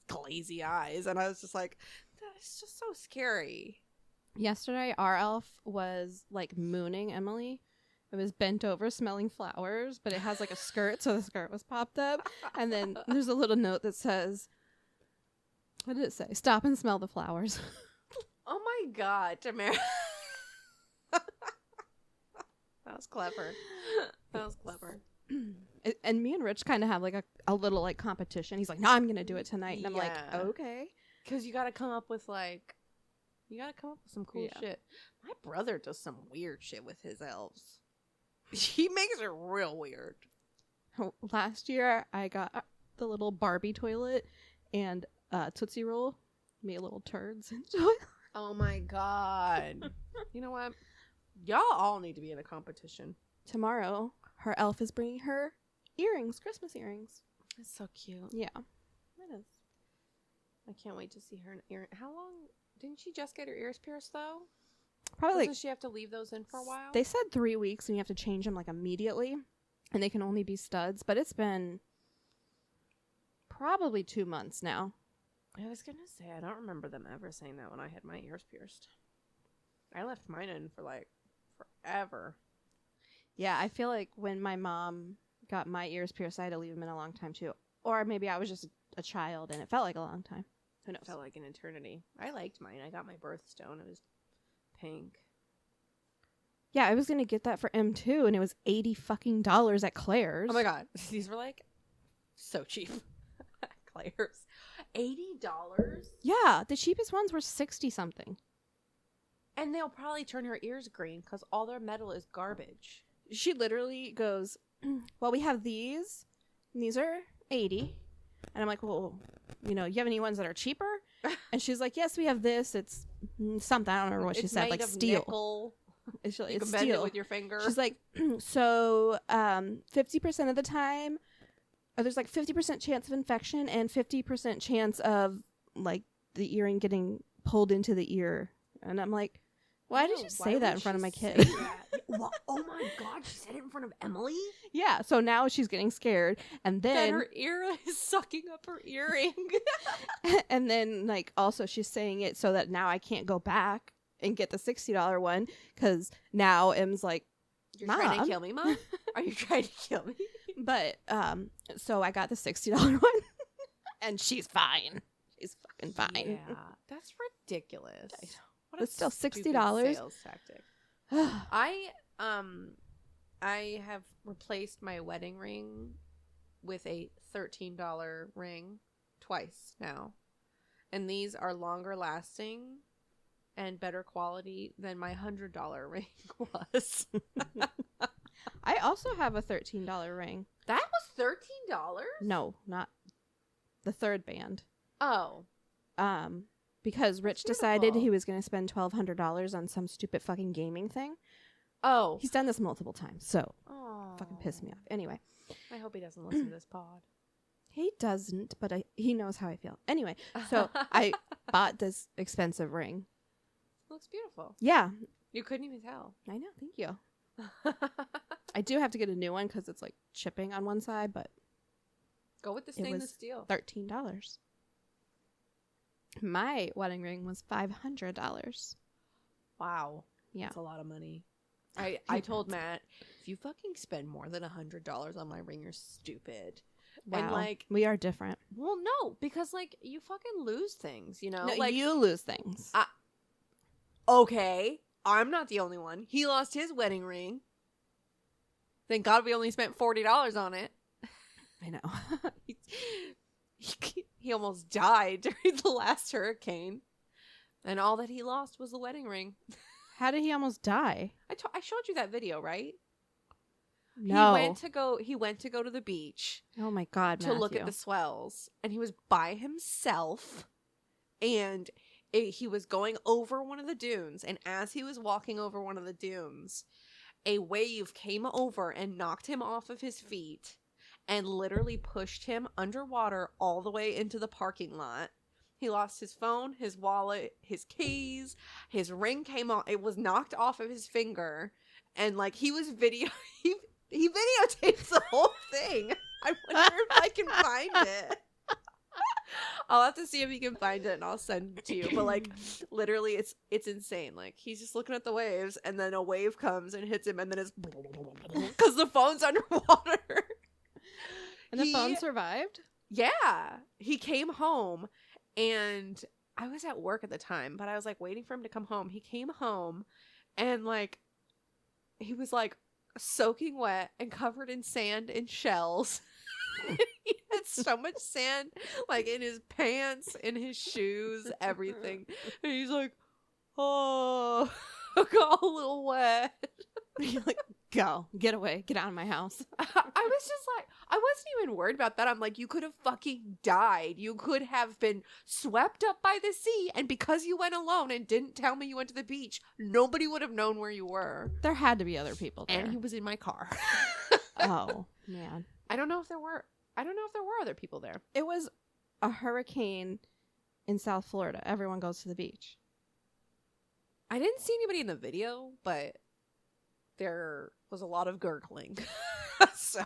glazy eyes, and I was just like, that is just so scary.
Yesterday, our elf was, like, mooning Emily. It was bent over smelling flowers, but it has, like, a skirt, so the skirt was popped up. And then there's a little note that says, what did it say? Stop and smell the flowers.
Oh my God, Tamara. That was clever.
And me and Rich kind of have, like, a little, like, competition. He's like, no, I'm going to do it tonight. And I'm like, okay.
Because you got to come up with, like, some cool shit. My brother does some weird shit with his elves. He makes it real weird.
Last year, I got the little Barbie toilet and Tootsie Roll. Made little turds in the toilet.
Oh my God. You know what? Y'all all need to be in a competition.
Tomorrow, her elf is bringing her earrings, Christmas earrings.
It's so cute.
Yeah, it is.
I can't wait to see her ear. How long? Didn't she just get her ears pierced, though?
Probably.
Doesn't she have to leave those in for a while?
They said 3 weeks, and you have to change them, like, immediately. And they can only be studs. But it's been probably 2 months now.
I was going to say, I don't remember them ever saying that when I had my ears pierced. I left mine in for, like, forever.
Yeah, I feel like when my mom got my ears pierced, I had to leave them in a long time, too. Or maybe I was just a child, and it felt like a long time. Who knows?
It felt like an eternity. I liked mine. I got my birthstone. It was pink.
Yeah, I was going to get that for M2, and it was $80 at Claire's.
Oh, my God. These were, like, so cheap. Claire's. $80?
Yeah, the cheapest ones were 60-something.
And they'll probably turn her ears green because all their metal is garbage.
She literally goes, well, we have these, and these are $80. And I'm like, well, you have any ones that are cheaper? And she's like, yes, we have this. It's something. I don't remember what she said. Like steel.
Nickel.
It's
you can
steel.
bend it with your finger.
She's like, so 50% of the time, there's like 50% chance of infection and 50% chance of like the earring getting pulled into the ear. And I'm like, why did you say that in front of my kid?
Oh my God, she said it in front of Emily?
Yeah, so now she's getting scared. And then
her ear is sucking up her earring.
And then like also she's saying it so that now I can't go back and get the $60 one because now Em's like,
you're trying to kill me, Mom? Are you trying to kill me?
But so I got the $60 one and she's fine. She's fucking fine.
Yeah, that's ridiculous.
It's still $60.
Sales tactic. I have replaced my wedding ring with a $13 ring twice now. And these are longer lasting and better quality than my $100 ring was.
I also have a $13 ring.
That was $13?
No, not the third band.
Oh.
Because Rich decided he was going to spend $1,200 on some stupid fucking gaming thing.
Oh.
He's done this multiple times, so fucking piss me off. Anyway.
I hope he doesn't listen to this pod.
He doesn't, but he knows how I feel. Anyway, so I bought this expensive ring.
It looks beautiful.
Yeah.
You couldn't even tell.
I know, thank you. I do have to get a new one because it's like chipping on one side, but
go with the stainless steel.
$13. My wedding ring was $500.
Wow.
Yeah.
That's a lot of money. I told Matt, if you fucking spend more than $100 on my ring, you're stupid.
Wow.
And like,
we are different.
well, no, because like you fucking lose things, you know?
No,
like
you lose things.
okay, I'm not the only one. He lost his wedding ring. Thank God we only spent $40 on it.
I know.
He almost died during the last hurricane. And all that he lost was the wedding ring.
How did he almost die?
I showed you that video, right?
No.
He went to go to the beach
Oh my God,
to look at the swells. And he was by himself. And he was going over one of the dunes. And as he was walking over one of the dunes, a wave came over and knocked him off of his feet and literally pushed him underwater all the way into the parking lot. He lost his phone, his wallet, his keys, his ring came off. It was knocked off of his finger. And like he videotapes the whole thing. I wonder if I can find it. I'll have to see if you can find it and I'll send it to you. But like literally it's insane. Like he's just looking at the waves and then a wave comes and hits him and then it's because the phone's underwater.
And the phone survived?
Yeah. He came home and I was at work at the time, but I was like waiting for him to come home. He came home and like he was like soaking wet and covered in sand and shells. He had so much sand like in his pants, in his shoes, everything. And he's like, oh, I got a little wet.
You're like, go, get away, get out of my house.
I was just like, I wasn't even worried about that. I'm like, you could have fucking died. You could have been swept up by the sea. And because you went alone and didn't tell me you went to the beach, nobody would have known where you were.
There had to be other people there.
And he was in my car.
Oh, man.
I don't know if there were other people there.
It was a hurricane in South Florida. Everyone goes to the beach.
I didn't see anybody in the video, but there was a lot of gurgling. So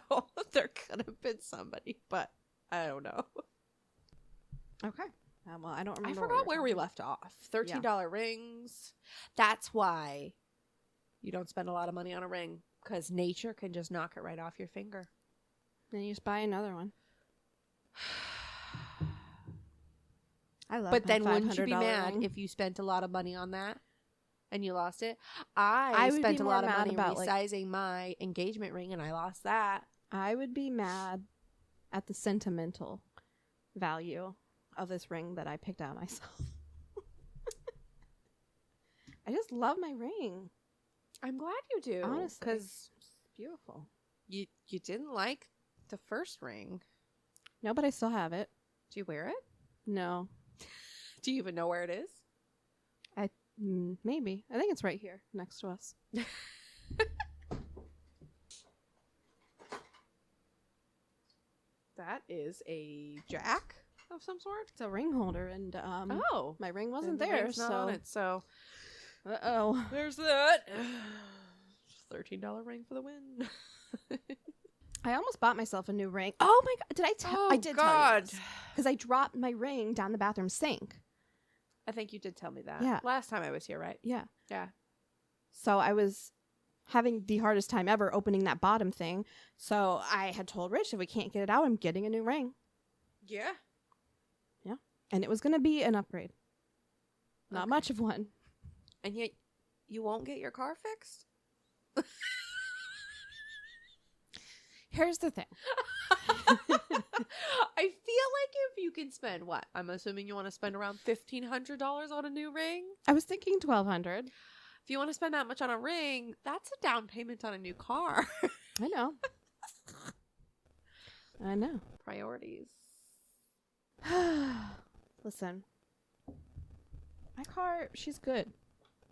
there could have been somebody, but I don't know.
Okay. Well, I don't remember.
I forgot where we left off. $13 rings. That's why you don't spend a lot of money on a ring, because nature can just knock it right off your finger.
Then you just buy another one. I love
But
my
then wouldn't you be
$500
mad
ring.
if you spent a lot of money on that and you lost it? I
would
spent
be
a
more
lot of
mad
money
about, like-
resizing my engagement ring and I lost that.
I would be mad at the sentimental value of this ring that I picked out myself. I just love my ring.
I'm glad you do.
Honestly.
Because
It's beautiful.
you didn't like the first ring.
No, but I still have it.
Do you wear it?
No.
Do you even know where it is?
Maybe. I think it's right here next to us.
That is a jack of some sort.
It's a ring holder, and
Oh.
my ring wasn't
And the
there,
ring's not
so
on it, so
uh-oh.
there's that. $13 ring for the win.
I almost bought myself a new ring. Oh my god! Did I tell?
Oh,
I did
God.
tell you because I dropped my ring down the bathroom sink.
I think you did tell me that.
Yeah.
Last time I was here, right?
Yeah.
Yeah.
So I was having the hardest time ever opening that bottom thing. So I had told Rich, if we can't get it out, I'm getting a new ring.
Yeah.
Yeah. And it was going to be an upgrade. Not
Okay.
much of one.
And yet you won't get your car fixed?
Here's the thing.
I feel like if you can spend what? I'm assuming you want to spend around $1,500 on a new ring.
I was thinking $1,200.
If you want to spend that much on a ring, that's a down payment on a new car.
I know. I know.
Priorities.
Listen. My car, she's good.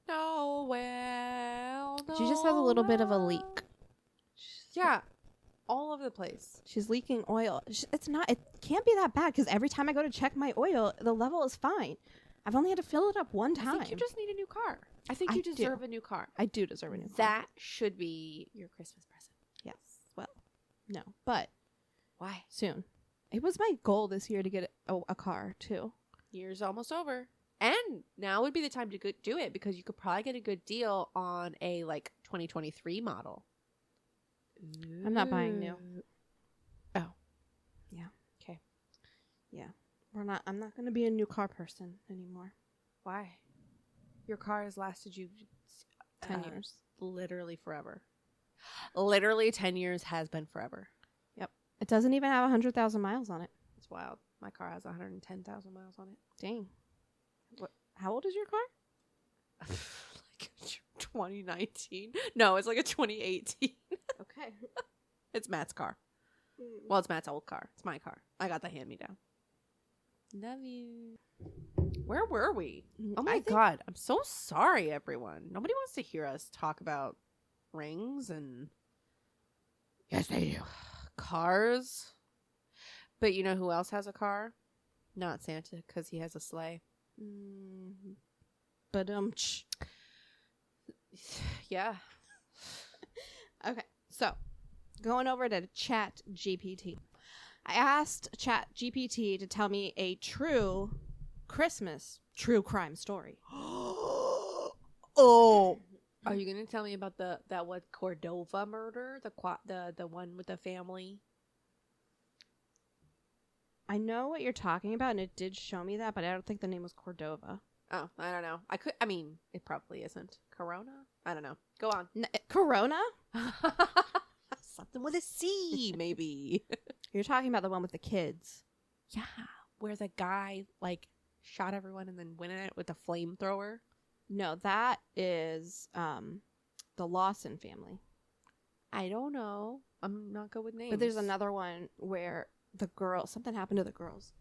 No, well, no,
She just has a little bit of a
well.
leak.
Yeah. All over the place.
She's leaking oil. It can't be that bad because every time I go to check my oil, the level is fine. I've only had to fill it up one time.
I think you just need a new car. I think
I
you
do.
deserve a new car.
I do deserve a new car.
That should be your Christmas present.
Yes. Well, no, but
Why?
soon. It was my goal this year to get a car too.
Year's almost over. And now would be the time to do it because you could probably get a good deal on a like 2023 model.
I'm not buying new.
Oh.
Yeah. Yeah. I'm not going to be a new car person anymore.
Why? Your car has lasted you
10 years.
Literally forever. Literally 10 years has been forever.
Yep. It doesn't even have 100,000 miles on it.
It's wild. My car has 110,000 miles on it.
Dang. How old is your car?
Like 2019. No, it's like a 2018.
Okay.
It's Matt's car. Well, it's Matt's old car. It's my car. I got the hand-me-down. Love you. Where were we? Oh my God. I'm so sorry, everyone. Nobody wants to hear us talk about rings and... Yes, they do. Cars. But you know who else has a car? Not Santa, because he has a sleigh.
But
Yeah.
Okay, so going over to Chat GPT. I asked Chat GPT to tell me a true Christmas true crime story.
Oh, are you gonna tell me about that Cordova murder? The one with the family?
I know what you're talking about, and it did show me that, but I don't think the name was Cordova.
Oh, I don't know. It probably isn't. Corona? I don't know. Go on.
Corona?
Something with a C, maybe.
You're talking about the one with the kids.
Yeah, where the guy shot everyone and then went in it with a flamethrower.
No, that is the Lawson family.
I don't know. I'm not good with names.
But there's another one where something happened to the girls.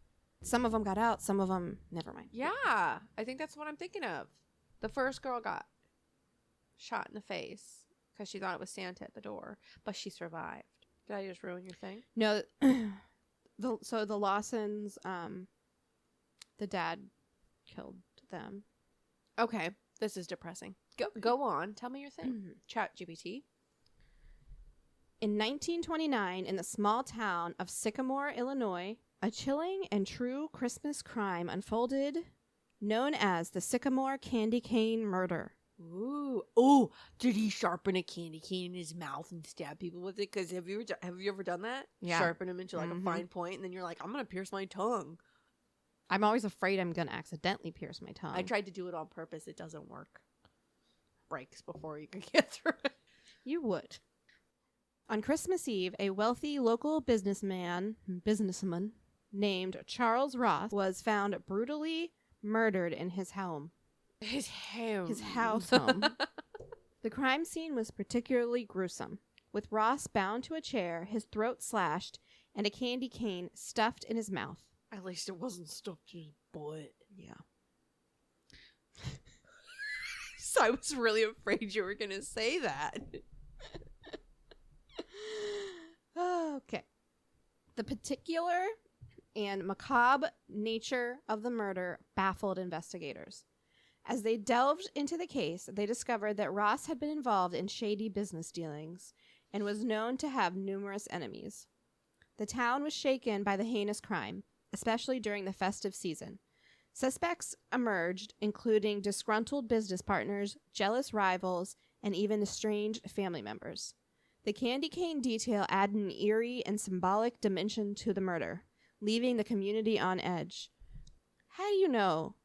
Some of them got out, some of them, never mind.
Yeah, I think that's what I'm thinking of. The first girl got shot in the face because she thought it was Santa at the door, but she survived. Did I just ruin your thing?
No, so the Lawsons, the dad killed them.
Okay, this is depressing. Go on. Tell me your thing. Chat GPT.
In 1929, in the small town of Sycamore, Illinois, a chilling and true Christmas crime unfolded known as the Sycamore Candy Cane Murder.
Ooh. Oh, did he sharpen a candy cane in his mouth and stab people with it? Because have you ever done that?
Yeah.
Sharpen them into a fine point, and then you're like, I'm going to pierce my tongue.
I'm always afraid I'm going to accidentally pierce my tongue.
I tried to do it on purpose. It doesn't work. Breaks before you can get through it.
You would. On Christmas Eve, a wealthy local businessman named Charles Ross was found brutally murdered in his home.
His
house home. The crime scene was particularly gruesome, with Ross bound to a chair, his throat slashed, and a candy cane stuffed in his mouth.
At least it wasn't stuffed in his butt.
Yeah.
So I was really afraid you were going to say that.
Okay. The particular and macabre nature of the murder baffled investigators. As they delved into the case, they discovered that Ross had been involved in shady business dealings and was known to have numerous enemies. The town was shaken by the heinous crime, especially during the festive season. Suspects emerged, including disgruntled business partners, jealous rivals, and even estranged family members. The candy cane detail added an eerie and symbolic dimension to the murder, leaving the community on edge. How do you know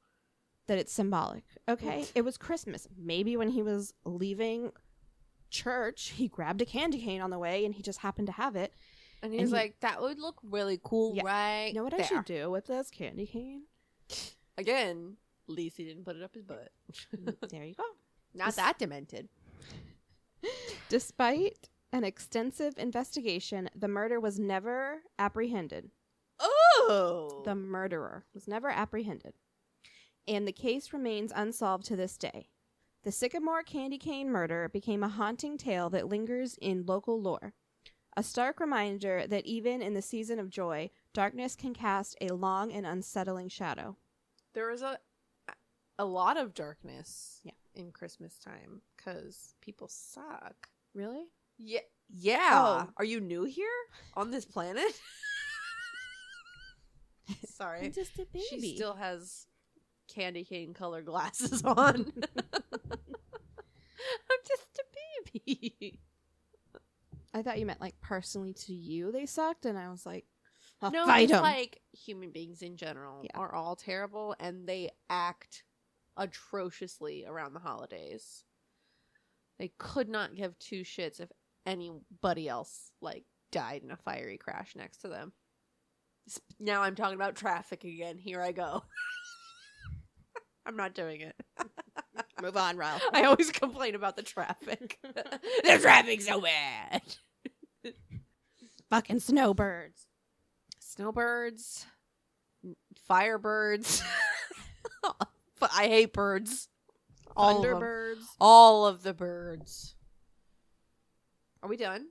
that it's symbolic? Okay, it was Christmas. Maybe when he was leaving church, he grabbed a candy cane on the way and he just happened to have it.
And he's like, that would look really cool, right?
You know what I should do with this candy cane?
Again, at least he didn't put it up his butt.
There you go.
Not that demented.
Despite an extensive investigation, the murder was never apprehended.
Oh!
The murderer was never apprehended. And the case remains unsolved to this day. The Sycamore candy cane murder became a haunting tale that lingers in local lore. A stark reminder that even in the season of joy, darkness can cast a long and unsettling shadow.
There is a lot of darkness in Christmas time because people suck.
Really?
Yeah.
Oh.
Are you new here on this planet? Sorry.
I'm just a baby.
She still has candy cane colored glasses on. I'm just a baby.
I thought you meant like personally to you they sucked, and I was like,
No,
fight
just
'em.
like human beings in general
Yeah.
are all terrible, and they act atrociously around the holidays. They could not give two shits if anybody else like died in a fiery crash next to them. Now I'm talking about traffic again. Here I go. I'm not doing it.
Move on, Rell.
I always complain about the traffic. The traffic's so bad.
Fucking snowbirds.
Snowbirds, firebirds. But I hate birds. All of them.
Thunderbirds.
All of the birds. Are we done?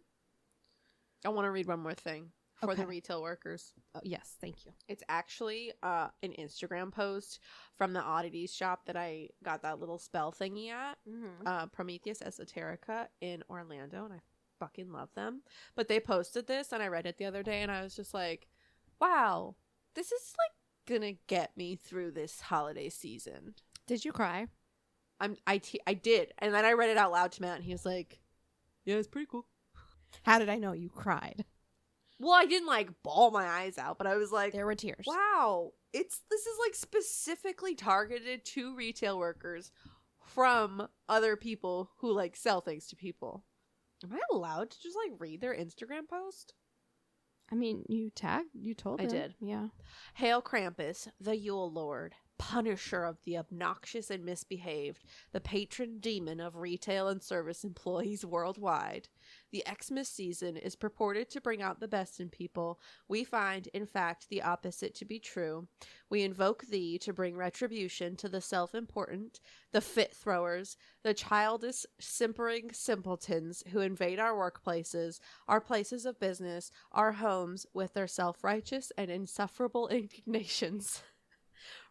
I want to read one more thing for the
Okay.
retail workers.
Oh, yes, thank you.
It's actually an Instagram post from the oddities shop that I got that little spell thingy at. Prometheus Esoterica in Orlando, and I fucking love them. But they posted this, and I read it the other day, and I was just like, wow, this is like gonna get me through this holiday season.
Did you cry?
I did, and then I read it out loud to Matt, and he was like, yeah, it's pretty cool.
How did I know you cried?
Well, I didn't like bawl my eyes out, but I was like,
There were tears.
wow, this is like specifically targeted to retail workers from other people who like sell things to people. Am I allowed to just like read their Instagram post?
I mean, you told
I
him.
did.
Yeah.
Hail Krampus, the Yule Lord, punisher of the obnoxious and misbehaved, the patron demon of retail and service employees worldwide. The Xmas season is purported to bring out the best in people. We find, in fact, the opposite to be true. We invoke thee to bring retribution to the self-important, the fit throwers, the childish, simpering simpletons who invade our workplaces, our places of business, our homes with their self-righteous and insufferable indignations.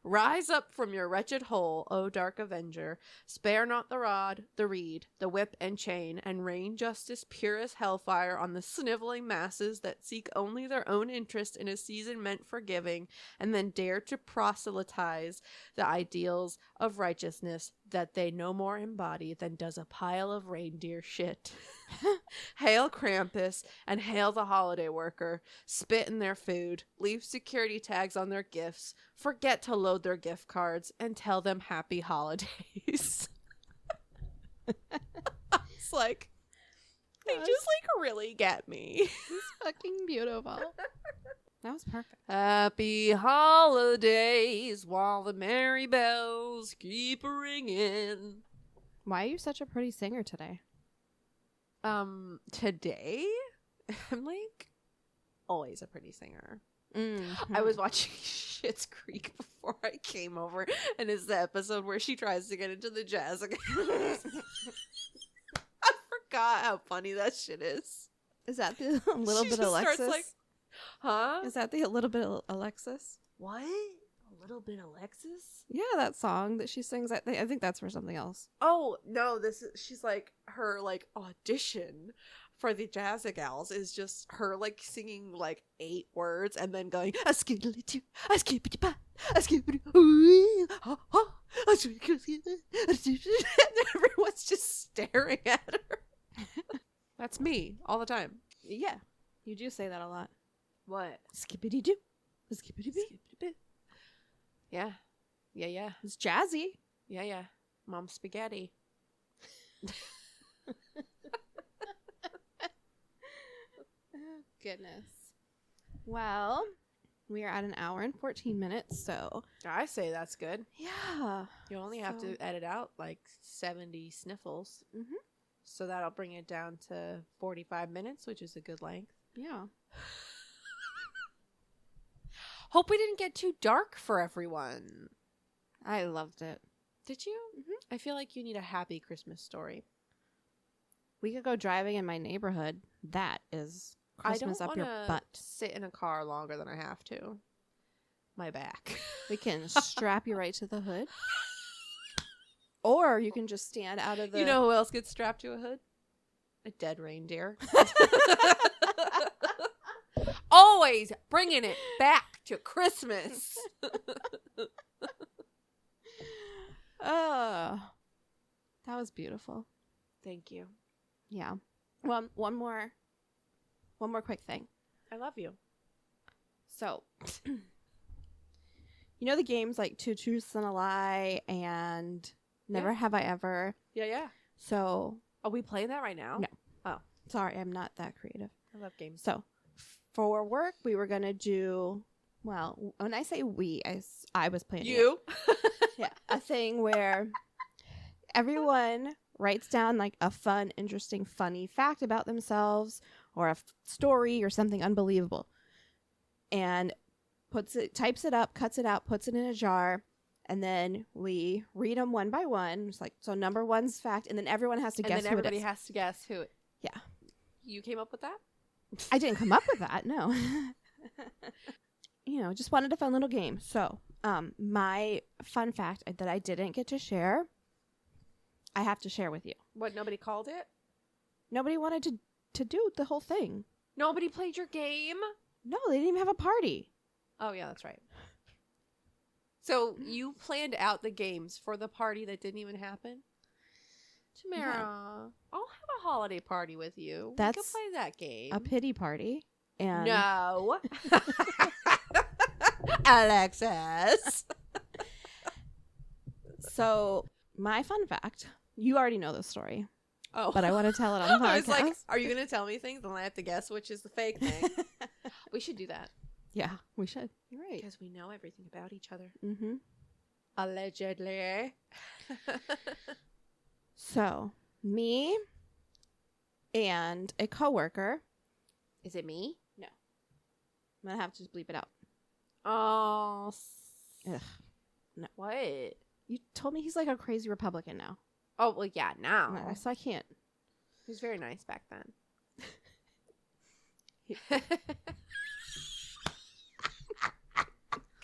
Rise up from your wretched hole, O dark avenger. Spare not the rod, the reed, the whip and chain, and rain justice pure as hellfire on the sniveling masses that seek only their own interest in a season meant for giving, and then dare to proselytize the ideals of righteousness that they no more embody than does a pile of reindeer shit. Hail Krampus, and hail the holiday worker. Spit in their food, leave security tags on their gifts, forget to load their gift cards, and tell them happy holidays. It's like, they just like really get me.
It's fucking beautiful. That was perfect.
Happy holidays while the merry bells keep ringing.
Why are you such a pretty singer today?
Today, I'm like always a pretty singer.
Mm-hmm.
I was watching Schitt's Creek before I came over, and it's the episode where she tries to get into the jazz again. I forgot how funny that shit is.
Is that the little
She
bit
just starts
Alexis?
like, huh?
Is that the little bit Alexis?
What? A little bit Alexis?
Yeah, that song that she sings. I think that's for something else.
Oh no, she's like her like audition for the Jazz Gals is just her like singing like 8 words and then going a skiddly doo, a skippity pa, a skippity ooh, ha ha, and everyone's just staring at her. That's me all the time.
Yeah, you do say that a lot.
What?
Skippity doo, skippity boo.
Yeah. Yeah.
It's jazzy.
Yeah. Mom spaghetti.
Oh, goodness. Well, we are at an hour and 14 minutes, so
I say that's good.
yeah.
You only have to edit out like 70 sniffles.
Mm-hmm.
So that'll bring it down to 45 minutes, which is a good length.
Yeah.
Hope we didn't get too dark for everyone.
I loved it.
Did you?
Mm-hmm.
I feel like you need a happy Christmas story.
We could go driving in my neighborhood. That is Christmas
I don't
up your
wanna
butt.
sit in a car longer than I have to. My back.
We can strap you right to the hood. Or you can just stand out of the...
You know who else gets strapped to a hood? A dead reindeer. Always bringing it back to Christmas.
Oh, that was beautiful.
Thank you.
Yeah. Well, one more quick thing.
I love you.
So, you know the games like Two Truths and a Lie and Never Have I Ever?
Yeah.
So,
Are we playing that right now?
No.
Oh.
Sorry, I'm not that creative.
I love games.
So, for work, we were going to do, well, when I say we, I was planning
You?
Yeah, a thing where everyone writes down like a fun, interesting, funny fact about themselves or a story or something unbelievable, and types it up, cuts it out, puts it in a jar, and then we read them one by one. It's like, so number one's fact, and then everyone has to guess who it is.
And then everybody has to guess who it.
Yeah.
You came up with that?
I didn't come up with that, no. Just wanted a fun little game. So, my fun fact that I didn't get to share, I have to share with you.
What, nobody called it?
Nobody wanted to do the whole thing.
Nobody played your game?
No, they didn't even have a party.
Oh, yeah, that's right. So you planned out the games for the party that didn't even happen? Tamara,
Yeah.
I'll have a holiday party with you.
That's
we can play that game.
A pity party. And
No. Alexis.
So, my fun fact, you already know this story,
Oh.
but I want to tell it on the podcast.
I was like, are you going to tell me things and I have to guess which is the fake thing? We should do that.
Yeah, we should. You're right.
Because we know everything about each other.
Mm-hmm.
Allegedly.
So, me and a coworker.
Is it me?
No. I'm going to have to just bleep it out.
Oh.
Ugh. No.
What?
You told me he's like a crazy Republican now.
Oh, well, yeah, now.
No, so I can't.
He was very nice back then.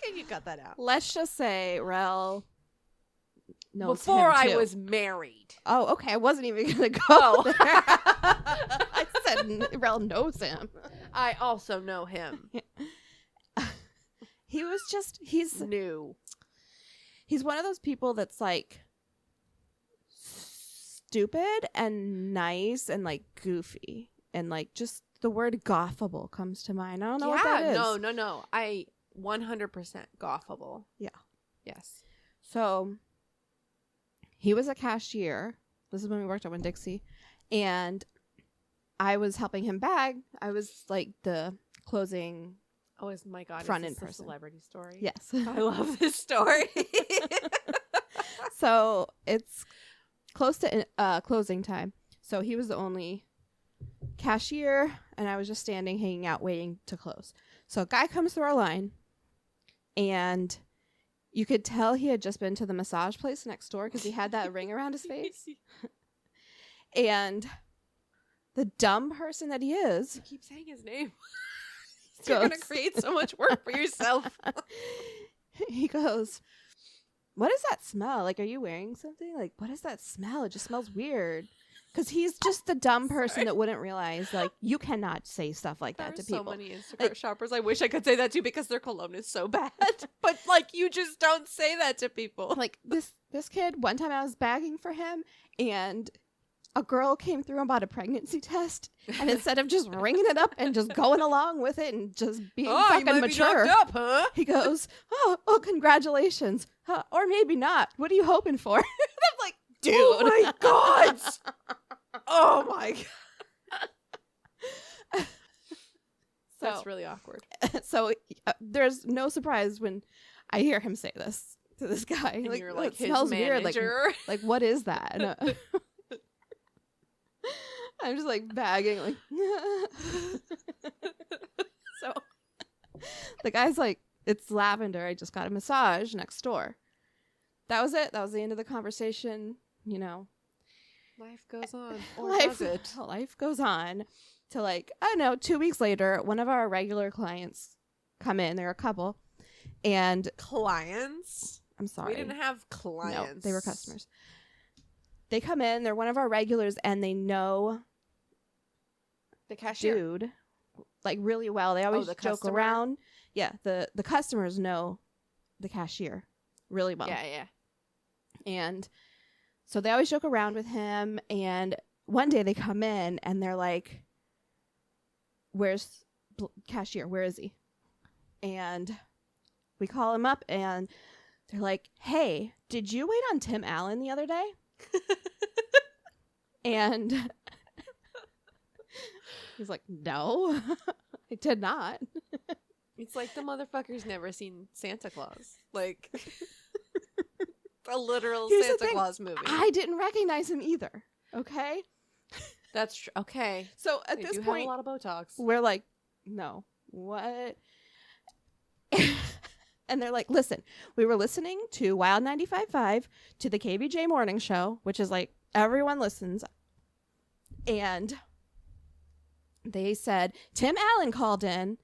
Can you cut that out?
Let's just say Rell knows
Before
him
I
too.
was married.
Oh, okay. I wasn't even going to go
Oh.
there. I said Rell knows him.
I also know him.
He was just, he's
New.
one of those people that's like stupid and nice and like goofy. And like just the word gothable comes to mind. I don't know what that is.
No. I 100% gothable.
Yeah.
Yes.
So he was a cashier. This is when we worked at Winn-Dixie. And I was helping him bag. I was like the closing.
Oh, my God.
Front
is
in
this a
person.
celebrity story?
Yes.
I love this story.
So it's close to closing time. So he was the only cashier, and I was just standing, hanging out, waiting to close. So a guy comes through our line, and you could tell he had just been to the massage place next door because he had that ring around his face. And the dumb person that he is,
You keep saying his name.
goes,
You're going to create so much work for yourself.
He goes, "What is that smell? Like, are you wearing something? Like, what is that smell? It just smells weird." Because he's just the dumb person that wouldn't realize, like, you cannot say stuff like that to
There are
people.
so many Instacart
Like-
shoppers I wish I could say that to because their cologne is so bad. But, like, you just don't say that to people.
Like, this kid, one time I was bagging for him, and a girl came through and bought a pregnancy test, and instead of just ringing it up and just going along with it and just being
you
fucking
might
mature,
be knocked up, huh?
he goes, oh, congratulations. Huh, or maybe not. What are you hoping for? And I'm like, dude.
Oh, my God. Oh, my God. That's really awkward.
So there's no surprise when I hear him say this to this guy.
And
Like,
you're
"Oh,
like
it
his
smells
manager.
weird. Like, what is that?" And, I'm just like bagging, like. So the guy's like, "It's lavender. I just got a massage next door." That was it. That was the end of the conversation. You know,
Life goes on. Or does it?
life goes on. To like, I don't know, 2 weeks later, one of our regular clients come in. They're a couple, and
Clients?
I'm sorry,
We didn't have clients.
No, they were customers. They come in. They're one of our regulars, and they know
The cashier.
dude like really well. They always
the
joke
customer?
around. Yeah, the customers know the cashier really well.
Yeah.
And so they always joke around with him. And one day they come in and they're like, "Where's cashier? Where is he?" And we call him up and they're like, hey, did you wait on Tim Allen the other day? And he's like, no, I did not.
It's like the motherfucker's never seen Santa Claus. Like, a literal
Here's the
Santa
thing.
Claus movie.
I didn't recognize him either. Okay.
That's true. Okay.
So at
They
this
do
point,
have a lot of Botox.
we're like, no, what? And they're like, listen, we were listening to Wild 95.5 to the KBJ Morning Show, which is like everyone listens. And they said Tim Allen called in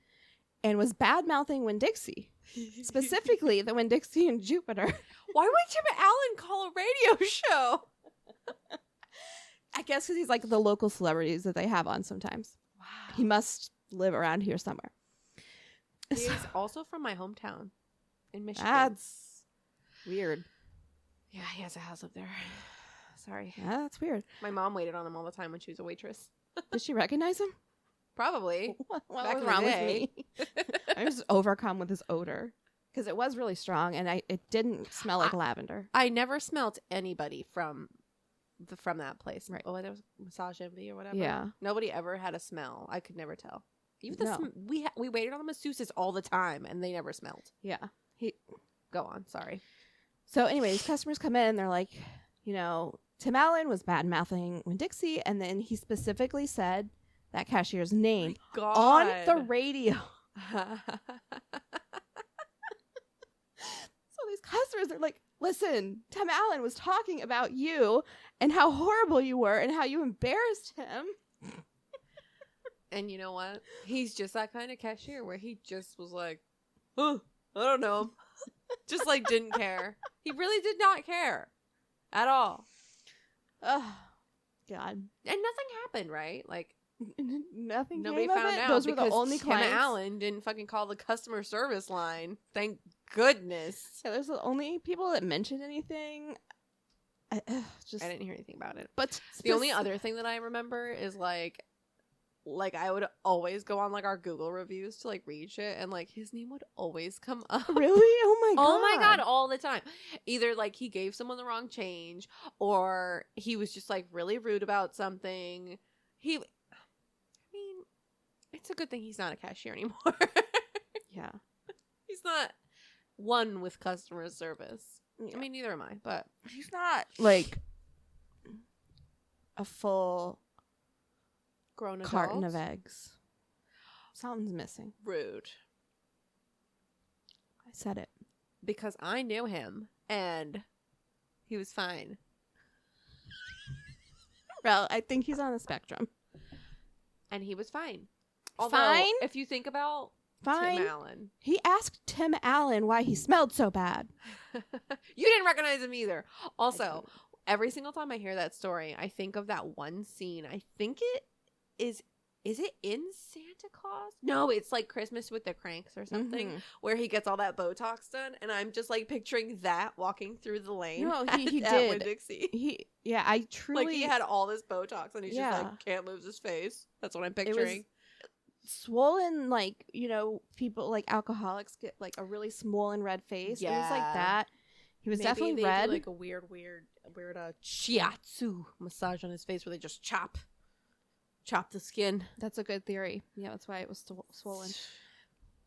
and was bad-mouthing Winn-Dixie. Specifically the Winn-Dixie and Jupiter.
Why would Tim Allen call a radio show?
I guess because he's like the local celebrities that they have on sometimes.
Wow.
He must live around here somewhere.
He's also from my hometown in Michigan.
That's weird.
Yeah, he has a house up there. Sorry.
Yeah, that's weird.
My mom waited on him all the time when she was a waitress.
Did she recognize him?
Probably.
What
Back
was
in the
wrong with
day.
me? I was overcome with his odor because it was really strong and it didn't smell like lavender.
I never smelt anybody from that place.
Right.
Oh, there was Massage Envy or whatever.
Yeah.
Nobody ever had a smell. I could never tell. Even the
No.
we waited on the masseuses all the time and they never smelled.
Yeah.
Go on. Sorry.
So anyways, customers come in and they're like, Tim Allen was bad-mouthing Winn-Dixie, and then he specifically said that cashier's name
God.
on the radio. So these customers are like, listen, Tim Allen was talking about you and how horrible you were and how you embarrassed him.
And you know what? He's just that kind of cashier where he just was like, oh, I don't know. Just like didn't care. He really did not care at all.
Oh, God.
And nothing happened, right? Like,
Nothing
nobody
came of
found
it.
out
Those were
because
the only
Tim
clients.
Allen didn't fucking call the customer service line. Thank goodness.
Yeah, those are the only people that mentioned anything. I
didn't hear anything about it.
But
The only other thing that I remember is like I would always go on like our Google reviews to like read shit, and like his name would always come up.
Really? Oh my God.
Oh my God, all the time. Either like he gave someone the wrong change, or he was just like really rude about something. I mean, it's a good thing he's not a cashier anymore.
Yeah.
He's not one with customer service.
Yeah.
I mean, neither am I, but
He's not like a full
grown adult.
carton of eggs. Something's missing.
Rude.
I said it.
Because I knew him and he was fine.
Well, I think he's on the spectrum.
And he was fine. Although,
Fine?
if you think about
Fine.
Tim Allen.
He asked Tim Allen why he smelled so bad.
You didn't recognize him either. Also, every single time I hear that story, I think of that one scene. I think it is it in Santa Claus? No, it's like Christmas with the Cranks or something, where he gets all that Botox done, and I'm just like picturing that walking through the lane.
No, he
at
did.
Winn-Dixie.
I truly
Like he had all this Botox, and he's
Yeah.
just like can't move his face. That's what I'm
was
picturing.
swollen, like, people like alcoholics get like a really swollen red face. It was like
Yeah.
that. He was
Maybe
definitely
they
red.
do like a weird shiatsu massage on his face where they just chop the skin.
That's a good theory. Yeah, that's why it was swollen.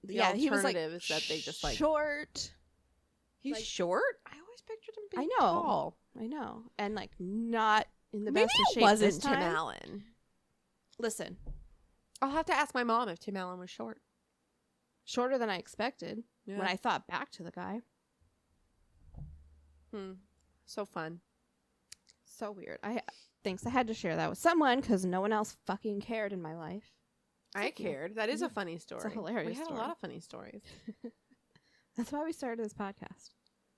The
Yeah, he was like
alternative is that they just like
short.
he's
like-
short. I always pictured him being
I know.
tall.
I know, and like not in the
Maybe
best of
it
shape.
wasn't
this
Tim
time.
Allen.
Listen,
I'll have to ask my mom if Tim Allen was short.
shorter than I expected
Yeah.
when I thought back to the guy.
So fun.
So weird. I had to share that with someone because no one else fucking cared in my life.
I
Thank you.
cared. That is a funny story.
hilarious
We had
story.
a lot of funny stories.
That's why we started this podcast.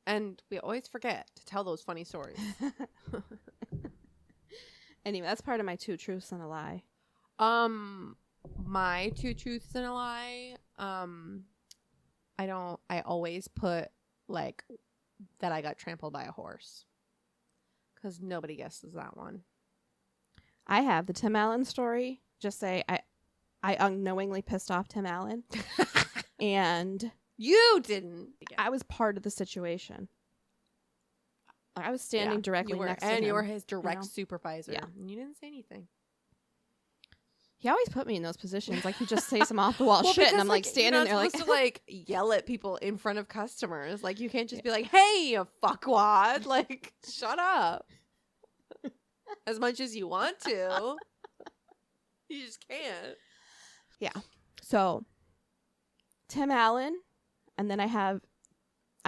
And we always forget to tell those funny stories.
Anyway, that's part of my 2 truths and a lie.
My 2 truths and a lie. I always put like that I got trampled by a horse. Because nobody guesses that one.
I have the Tim Allen story. Just say I unknowingly pissed off Tim Allen. And
You didn't.
I was part of the situation. I was standing directly next to him.
And you were his direct
know?
supervisor.
Yeah.
And you didn't say anything.
He always put me in those positions. Like, he just say some off the wall shit,
because,
and I'm like standing there, like,
supposed to like yell at people in front of customers. Like, you can't just be like, "Hey, you fuckwad!" Like, shut up. As much as you want to, you just can't.
yeah. So, Tim Allen, and then I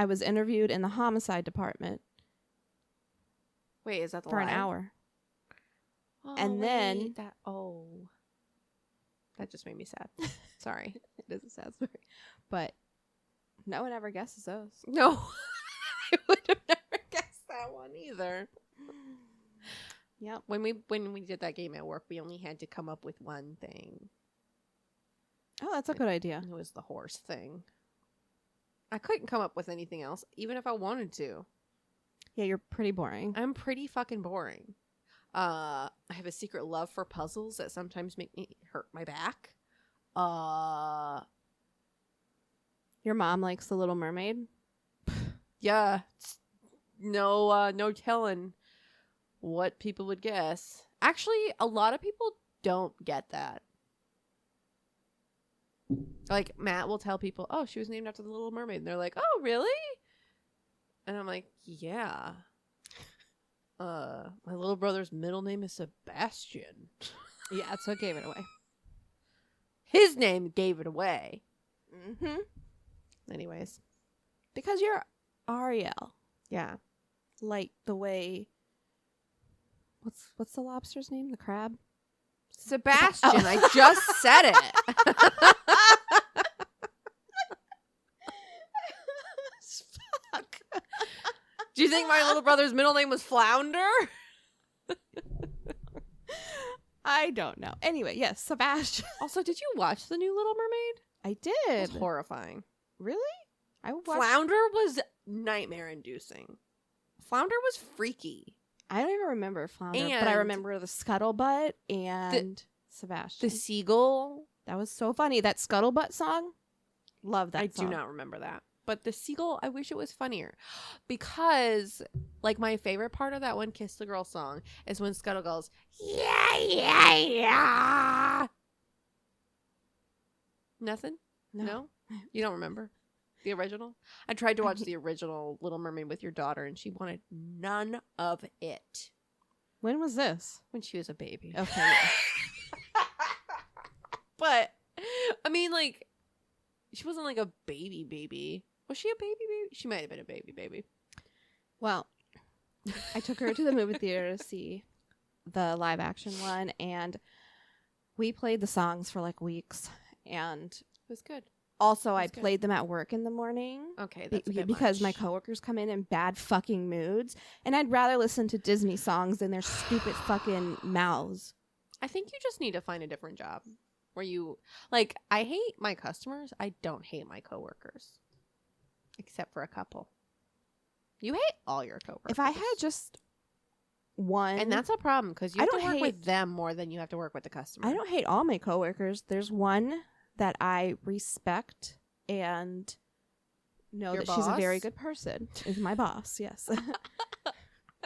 was interviewed in the homicide department
Wait, is that the
for an
lie?
hour.
Oh,
And then
that just made me sad. Sorry.
It is a sad story, but no one ever guesses those.
No, I would have never guessed that one either.
Yep.
When we did that game at work, we only had to come up with one thing.
Oh, that's a good idea.
It was the horse thing. I couldn't come up with anything else, even if I wanted to.
Yeah, you're pretty boring.
I'm pretty fucking boring. I have a secret love for puzzles that sometimes make me hurt my back.
Your mom likes The Little Mermaid.
Yeah. No telling what people would guess. Actually, a lot of people don't get that. Like, Matt will tell people, "Oh, she was named after the Little Mermaid." And they're like, "Oh, really?" And I'm like, "Yeah. My little brother's middle name is Sebastian."
Yeah, so it gave it away.
His name gave it away.
Mm-hmm.
Anyways.
Because you're Ariel.
Yeah.
Like the way... What's the lobster's name? The crab?
Sebastian. Oh. I just said it.
Fuck.
Do you think my little brother's middle name was Flounder?
I don't know. Anyway, yes, Sebastian.
Also, did you watch the new Little Mermaid?
I
It
did.
was horrifying.
Really? I watched...
Flounder was nightmare-inducing. Flounder was freaky.
I don't even remember Flounder, but I remember the scuttlebutt and Sebastian.
The seagull.
That was so funny. That scuttlebutt song. Love that song.
I do not remember that. But the seagull, I wish it was funnier. Because, like, my favorite part of that one Kiss the Girl song is when Scuttle goes, "Yeah, yeah, yeah." Nothing? No? You don't remember the original? I tried to watch the original Little Mermaid with your daughter, and she wanted none of it.
When was this?
When she was a baby.
Okay. Yeah.
But, I mean, like, she wasn't like a baby. Was she a baby? She might have been a baby.
Well, I took her to the movie theater to see the live action one, and we played the songs for like weeks. And
It was good.
also, I played them at work in the morning.
Okay, that's a bit
because
much.
my coworkers come in bad fucking moods, and I'd rather listen to Disney songs than their stupid fucking mouths.
I think you just need to find a different job where you, like, I hate my customers. I don't hate my coworkers. Except for a couple. You hate all your coworkers.
If I had just one...
And that's a problem, because you have to work with them more than you have to work with the customer.
I don't hate all my coworkers. There's one that I respect and know
Your
that she's a very
boss?
good person. Is my boss, yes.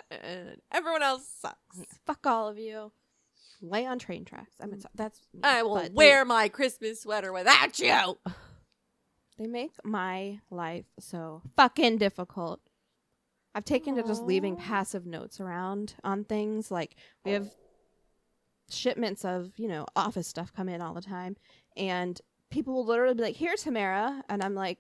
And everyone else sucks.
Fuck all of you. Lay on train tracks. I mean, that's...
I will
but
wear my Christmas sweater without you.
They make my life so fucking difficult. I've taken to just leaving passive notes around on things. Like, we have shipments of, office stuff come in all the time. And people will literally be like, "Here, Tamara." And I'm like,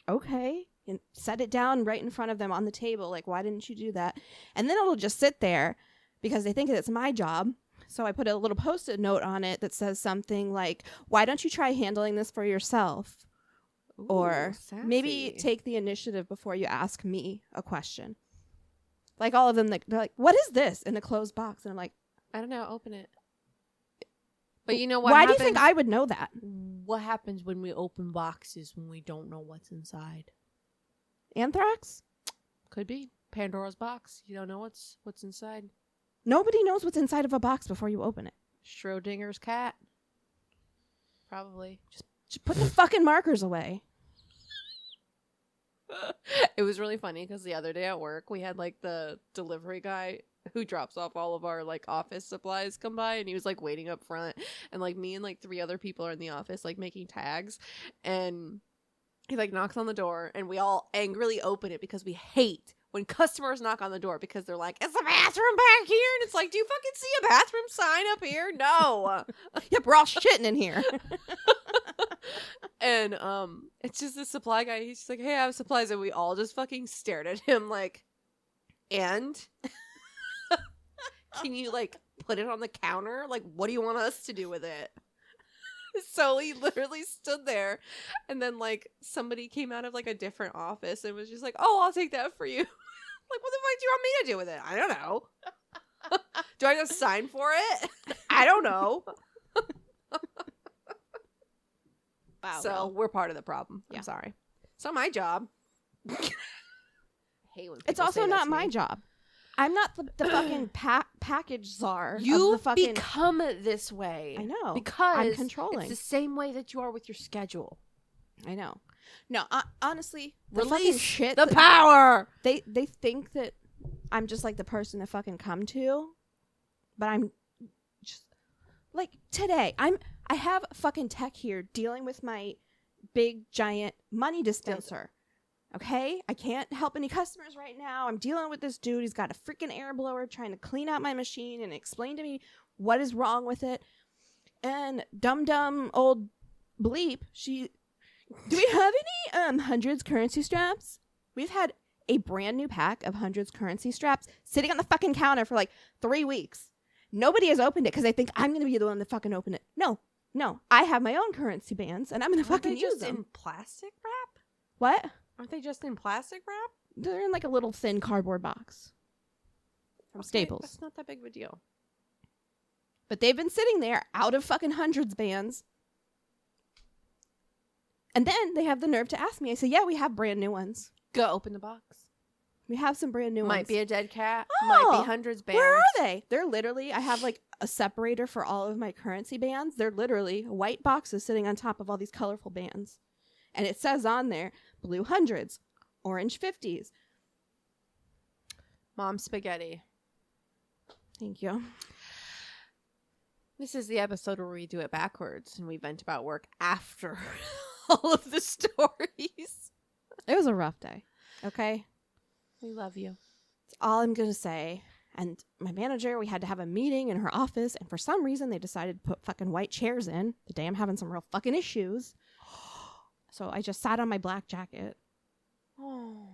okay. And set it down right in front of them on the table. Like, why didn't you do that? And then it'll just sit there because they think it's my job. So I put a little Post-it note on it that says something like, "Why don't you try handling this for yourself?"
Ooh,
Or maybe
sassy.
take the initiative before you ask me a question. Like, all of them, they're like, "What is this?" in a closed box. And I'm like,
I don't know. Open it. But you know what?
Why do you think I would know that?
What happens when we open boxes when we don't know what's inside?
Anthrax?
Could be Pandora's box. You don't know what's inside.
Nobody knows what's inside of a box before you open it.
Schrodinger's cat. Probably. Just
Just put the fucking markers away.
It was really funny because the other day at work, we had like the delivery guy who drops off all of our like office supplies come by, and he was like waiting up front, and like me and like 3 other people are in the office like making tags, and he like knocks on the door, and we all angrily open it because we hate when customers knock on the door because they're like, "It's a bathroom back here," and it's like, "Do you fucking see a bathroom sign up here?" No.
Yep, we're all shitting in here.
And it's just this supply guy. He's just like, "Hey, I have supplies," and we all just fucking stared at him like, "And can you like put it on the counter? Like, what do you want us to do with it?" So he literally stood there, and then like somebody came out of like a different office and was just like, "Oh, I'll take that for you." Like, what the fuck do you want me to do with it? I don't know. Do I just sign for it? I don't know.
Wow.
So we're part of the problem.
Yeah.
I'm sorry. It's not my job. I hate when people
It's also
say that
not
to
my
me.
job. I'm not the fucking package czar.
You
of the fucking...
become this way.
I know.
Because
I'm controlling.
it's the same way that you are with your schedule.
I know. No, honestly, the
Release
fucking shit.
the power.
They think that I'm just like the person to fucking come to, but I'm just like today. I have fucking tech here dealing with my big giant money dispenser. Okay, I can't help any customers right now. I'm dealing with this dude. He's got a freaking air blower trying to clean out my machine and explain to me what is wrong with it. And dumb old bleep, do we have any hundreds currency straps? We've had a brand new pack of hundreds currency straps sitting on the fucking counter for like 3 weeks. Nobody has opened it because they think I'm going to be the one to fucking open it. No, I have my own currency bands and I'm going to fucking use
just
them.
in plastic wrap?
What?
Aren't they just in plastic wrap?
They're in like a little thin cardboard box from Staples.
That's not that big of a deal.
But they've been sitting there out of fucking hundreds bands. And then they have the nerve to ask me. I say, yeah, we have brand new ones.
Go open the box.
We have some brand new ones.
Might be a dead cat.
Oh,
might be hundreds bands.
Where are they? They're literally, I have like a separator for all of my currency bands. They're literally white boxes sitting on top of all these colorful bands. And it says on there, blue hundreds, orange 50s.
Mom spaghetti.
Thank you.
This is the episode where we do it backwards and we vent about work after all of the stories.
It was a rough day. Okay?
We love you.
That's all I'm going to say. And my manager, we had to have a meeting in her office. And for some reason, they decided to put fucking white chairs in the day I'm having some real fucking issues. So I just sat on my black jacket.
Oh.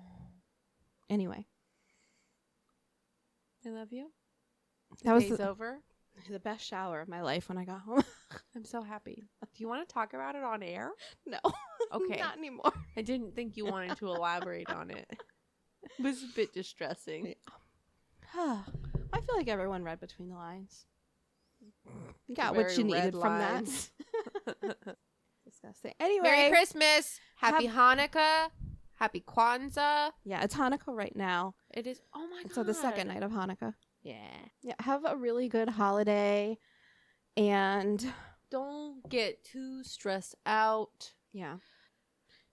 Anyway.
I love you.
That was
Day's over.
the best shower of my life when I got home.
I'm so happy. Do you want to talk about it on air?
No.
Okay.
Not anymore.
I didn't think you wanted to elaborate on it. It was a bit distressing.
I feel like everyone read between the lines. You got
Very
what you needed
red
from
lines.
that. Disgusting. Anyway.
Merry Christmas. Happy Hanukkah. Happy Kwanzaa.
Yeah, it's Hanukkah right now.
It is. Oh my god.
So the second night of Hanukkah.
Yeah.
Yeah, have a really good holiday. And
Don't get too stressed out.
yeah.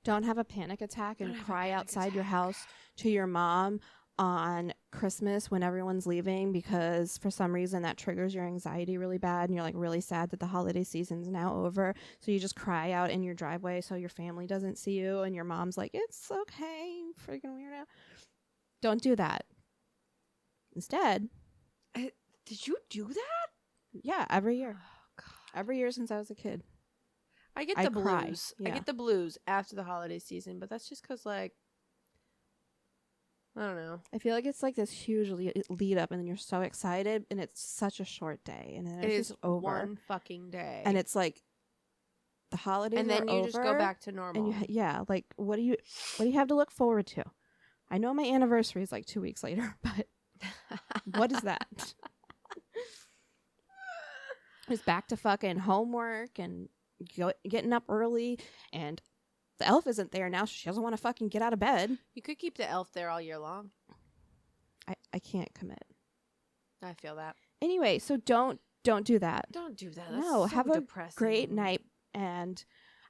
Don't have a panic attack and
Don't have a
cry
panic
outside your
attack.
house to your mom on Christmas when everyone's leaving because for some reason that triggers your anxiety really bad and you're like really sad that the holiday season's now over. So you just cry out in your driveway so your family doesn't see you and your mom's like, it's okay, you freaking weirdo. Don't do that. Instead,
Did you do that?
yeah, every year.
Oh, God.
Every year since I was a kid.
I get
I
the
cry,
blues.
yeah.
I get the blues after the holiday season, but that's just because, like, I don't know.
I feel like it's like this huge lead up and then you're so excited and it's such a short day and then
It
it's
is
just over.
one fucking day.
And it's like the holidays
and then
are
you just go
over,
back to normal.
and yeah, like what do you have to look forward to? I know my anniversary is like 2 weeks later, but what is that? It's back to fucking homework and getting up early, and the elf isn't there now, so she doesn't want to fucking get out of bed.
You could keep the elf there all year long.
I can't commit.
I feel that.
Anyway, so don't do that.
Don't do that. That's
No,
so
have a
depressing.
great night, and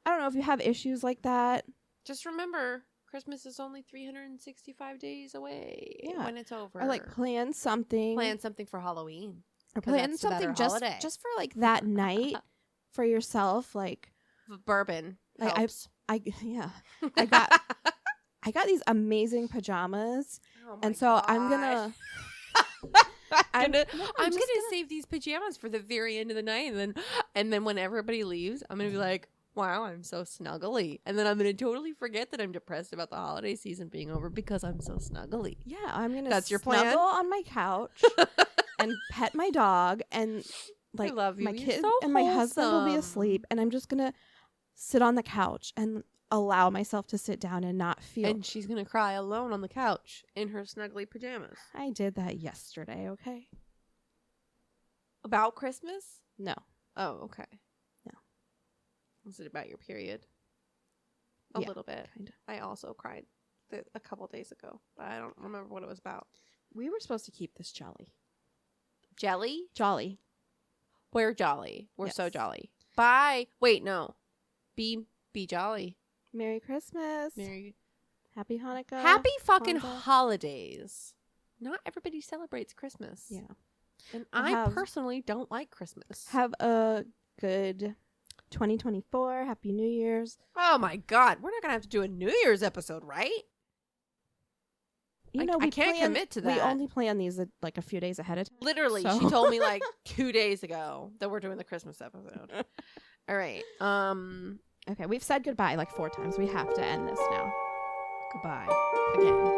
I don't know if you have issues like that.
Just remember, Christmas is only 365 days away when it's over.
Or like plan something.
Plan something for Halloween.
Or plan something just for like that night for yourself. Like
bourbon.
Like
helps.
I got these amazing pajamas.
Oh my
and so
gosh.
I'm gonna
save these pajamas for the very end of the night, and then when everybody leaves, I'm gonna be like, wow, I'm so snuggly, and then I'm gonna totally forget that I'm depressed about the holiday season being over because I'm so snuggly.
Yeah, I'm gonna
That's your plan?
snuggle on my couch and pet my dog, and like
I love you.
my
You're
kid
so
and my husband will be
wholesome.
asleep, and I'm just gonna sit on the couch and allow myself to sit down and not feel.
And she's gonna cry alone on the couch in her snuggly pajamas.
I did that yesterday. Okay.
About Christmas?
No.
Oh, okay.
No.
Was it about your period?
Yeah,
A little bit.
Kind of.
I also cried a couple days ago, but I don't remember what it was about.
We were supposed to keep this jolly.
Jolly? We're jolly. We're so
Yes.
jolly. Bye. Wait, no. Be jolly.
Merry Christmas. Happy Hanukkah.
Happy fucking
Kwanzaa.
holidays. Not everybody celebrates Christmas.
Yeah.
And
Well,
I personally don't like Christmas.
Have a good 2024. Happy New Year's.
Oh my God. We're not going to have to do a New Year's episode, right?
You know,
I can't commit to that.
We only plan these like a few days ahead of time.
Literally,
So-
she told me like 2 days ago that we're doing the Christmas episode. All right.
Okay, we've said goodbye like 4 times. We have to end this now.
Goodbye. Again.